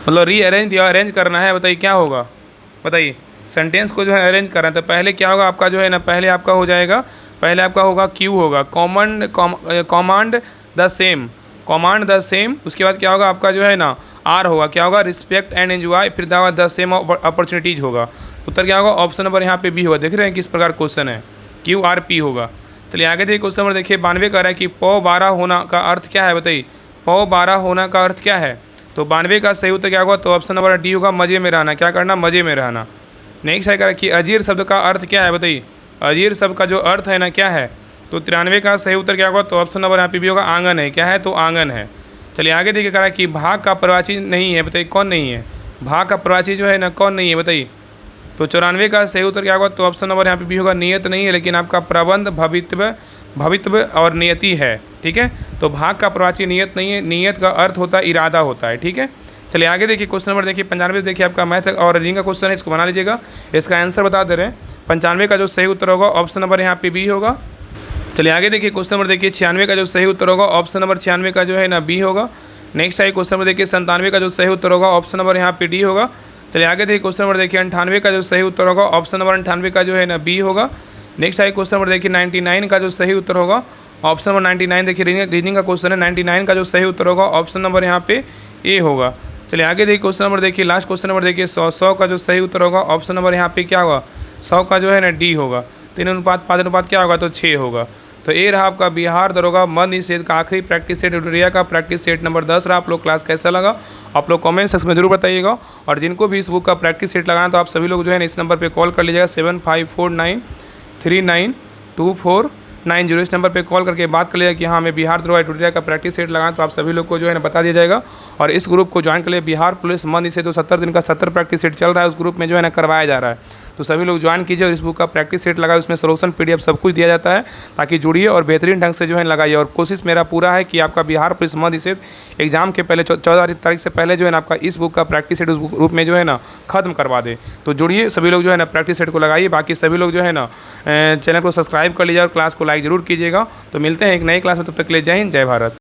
मतलब रीअरेंज या अरेंज करना है, बताइए क्या होगा, बताइए। सेंटेंस को जो है अरेंज करना है, तो पहले क्या होगा आपका जो है ना, पहले आपका हो जाएगा, पहले आपका होगा क्यू होगा, कमांड द सेम। उसके बाद क्या होगा आपका जो है ना आर होगा, क्या होगा, रिस्पेक्ट एंड एंजॉय, फिर द सेम अपॉर्चुनिटीज होगा। उत्तर क्या होगा, ऑप्शन नंबर यहाँ पे बी होगा। देख रहे हैं किस प्रकार क्वेश्चन है, QRP होगा। चलिए आगे देखिए, क्वेश्चन नंबर देखिए 92 कह रहा है कि पौ 12 होना का अर्थ क्या है, बताइए। पौ 12 होना का अर्थ क्या है। तो 92 का सही उत्तर क्या होगा, तो ऑप्शन नंबर डी होगा, मज़े में रहना। क्या करना, मज़े में रहना। नेक्स्ट है कह रहा है कि अजीर शब्द का अर्थ क्या है, बताइए। अजीर शब्द का जो अर्थ है ना क्या है। तो 93 का सही उत्तर क्या होगा, तो ऑप्शन नंबर यहाँ पे भी होगा, आंगन है। क्या है, तो आंगन है। चलिए आगे देखिए कह रहा है कि भाग का प्रवाची नहीं है, बताइए कौन नहीं है। भाग का प्रवाची जो है ना कौन नहीं है, बताइए। तो 94 का सही उत्तर क्या होगा, तो ऑप्शन नंबर यहाँ पे भी होगा, नियत नहीं है, लेकिन आपका प्रबंध भवित्व और नियति है, ठीक है। तो भाग का प्रवाची नियत नहीं है, नियत का अर्थ होता है इरादा होता है, ठीक है। चलिए आगे देखिए, क्वेश्चन नंबर देखिए 95 देखिए आपका मैथ और रीडिंग का क्वेश्चन है, इसको बना लीजिएगा। इसका आंसर बता दे रहे हैं। 95 का जो सही उत्तर होगा ऑप्शन नंबर यहाँ पे बी होगा। चलिए आगे देखिए, क्वेश्चन नंबर देखिए 96 का जो सही उत्तर होगा ऑप्शन नंबर 96 का जो है ना बी होगा। नेक्स्ट है क्वेश्चन नंबर देखिए 97 का जो सही उत्तर होगा ऑप्शन नंबर यहाँ पे डी होगा। चलिए आगे देखिए, क्वेश्चन नंबर देखिए 98 का जो सही उत्तर होगा ऑप्शन नंबर 98 का जो है ना बी होगा। नेक्स्ट है क्वेश्चन नंबर देखिए 99 का जो सही उत्तर होगा ऑप्शन नंबर 99, देखिए रीजनिंग का क्वेश्चन है। 99 का जो सही उत्तर होगा ऑप्शन नंबर यहाँ पे ए होगा। चलिए आगे देखिए, क्वेश्चन नंबर देखिए लास्ट क्वेश्चन नंबर देखिए 100 का जो सही उत्तर होगा ऑप्शन नंबर यहाँ पे क्या होगा, 100 का जो है ना डी होगा। 3 अनुपात 5 अनुपात क्या होगा, तो 6 होगा। तो ये रहा आपका बिहार दरोगा मद निषेध का आखिरी प्रैक्टिस सेट ट्यूटोरियल का प्रैक्टिस सेट नंबर 10 रहा। आप लोग क्लास कैसा लगा आप लोग कमेंट सेक्शन में जरूर बताइएगा। और जिनको भी इस बुक का प्रैक्टिस सेट लगाना तो आप सभी लोग जो है ना इस नंबर पे कॉल कर लीजिएगा 7549392490। इस नंबर पे कॉल करके बात कर लीजिएगा कि हाँ हमें बिहार दरोगा ट्यूटोरियल का प्रैक्टिस सेट लगाना, तो आप सभी लोग को जो है ना बता दिया जाएगा। और इस ग्रुप को ज्वाइन कर लिए, बिहार पुलिस मद निषेध जो 70 दिन का 70 प्रैक्टिस सेट चल रहा है उस ग्रुप में जो है ना करवाया जा रहा है। तो सभी लोग ज्वाइन कीजिए और इस बुक का प्रैक्टिस सेट लगाए, उसमें सोल्यूशन PDF सब कुछ दिया जाता है, ताकि जुड़िए और बेहतरीन ढंग से जो है लगाइए। और कोशिश मेरा पूरा है कि आपका बिहार पुलिस मद निषेध एग्जाम के पहले 14 तारीख से पहले जो है ना आपका इस बुक का प्रैक्टिस सेट उस ग्रुप में जो है ना खत्म करवा दे। तो जुड़िए सभी लोग जो है ना प्रैक्टिस सेट को लगाइए। बाकी सभी लोग जो है ना चैनल को सब्सक्राइब कर लीजिए और क्लास को लाइक जरूर कीजिएगा। तो मिलते हैं एक नई क्लास में, तब तक के लिए जय हिंद जय भारत।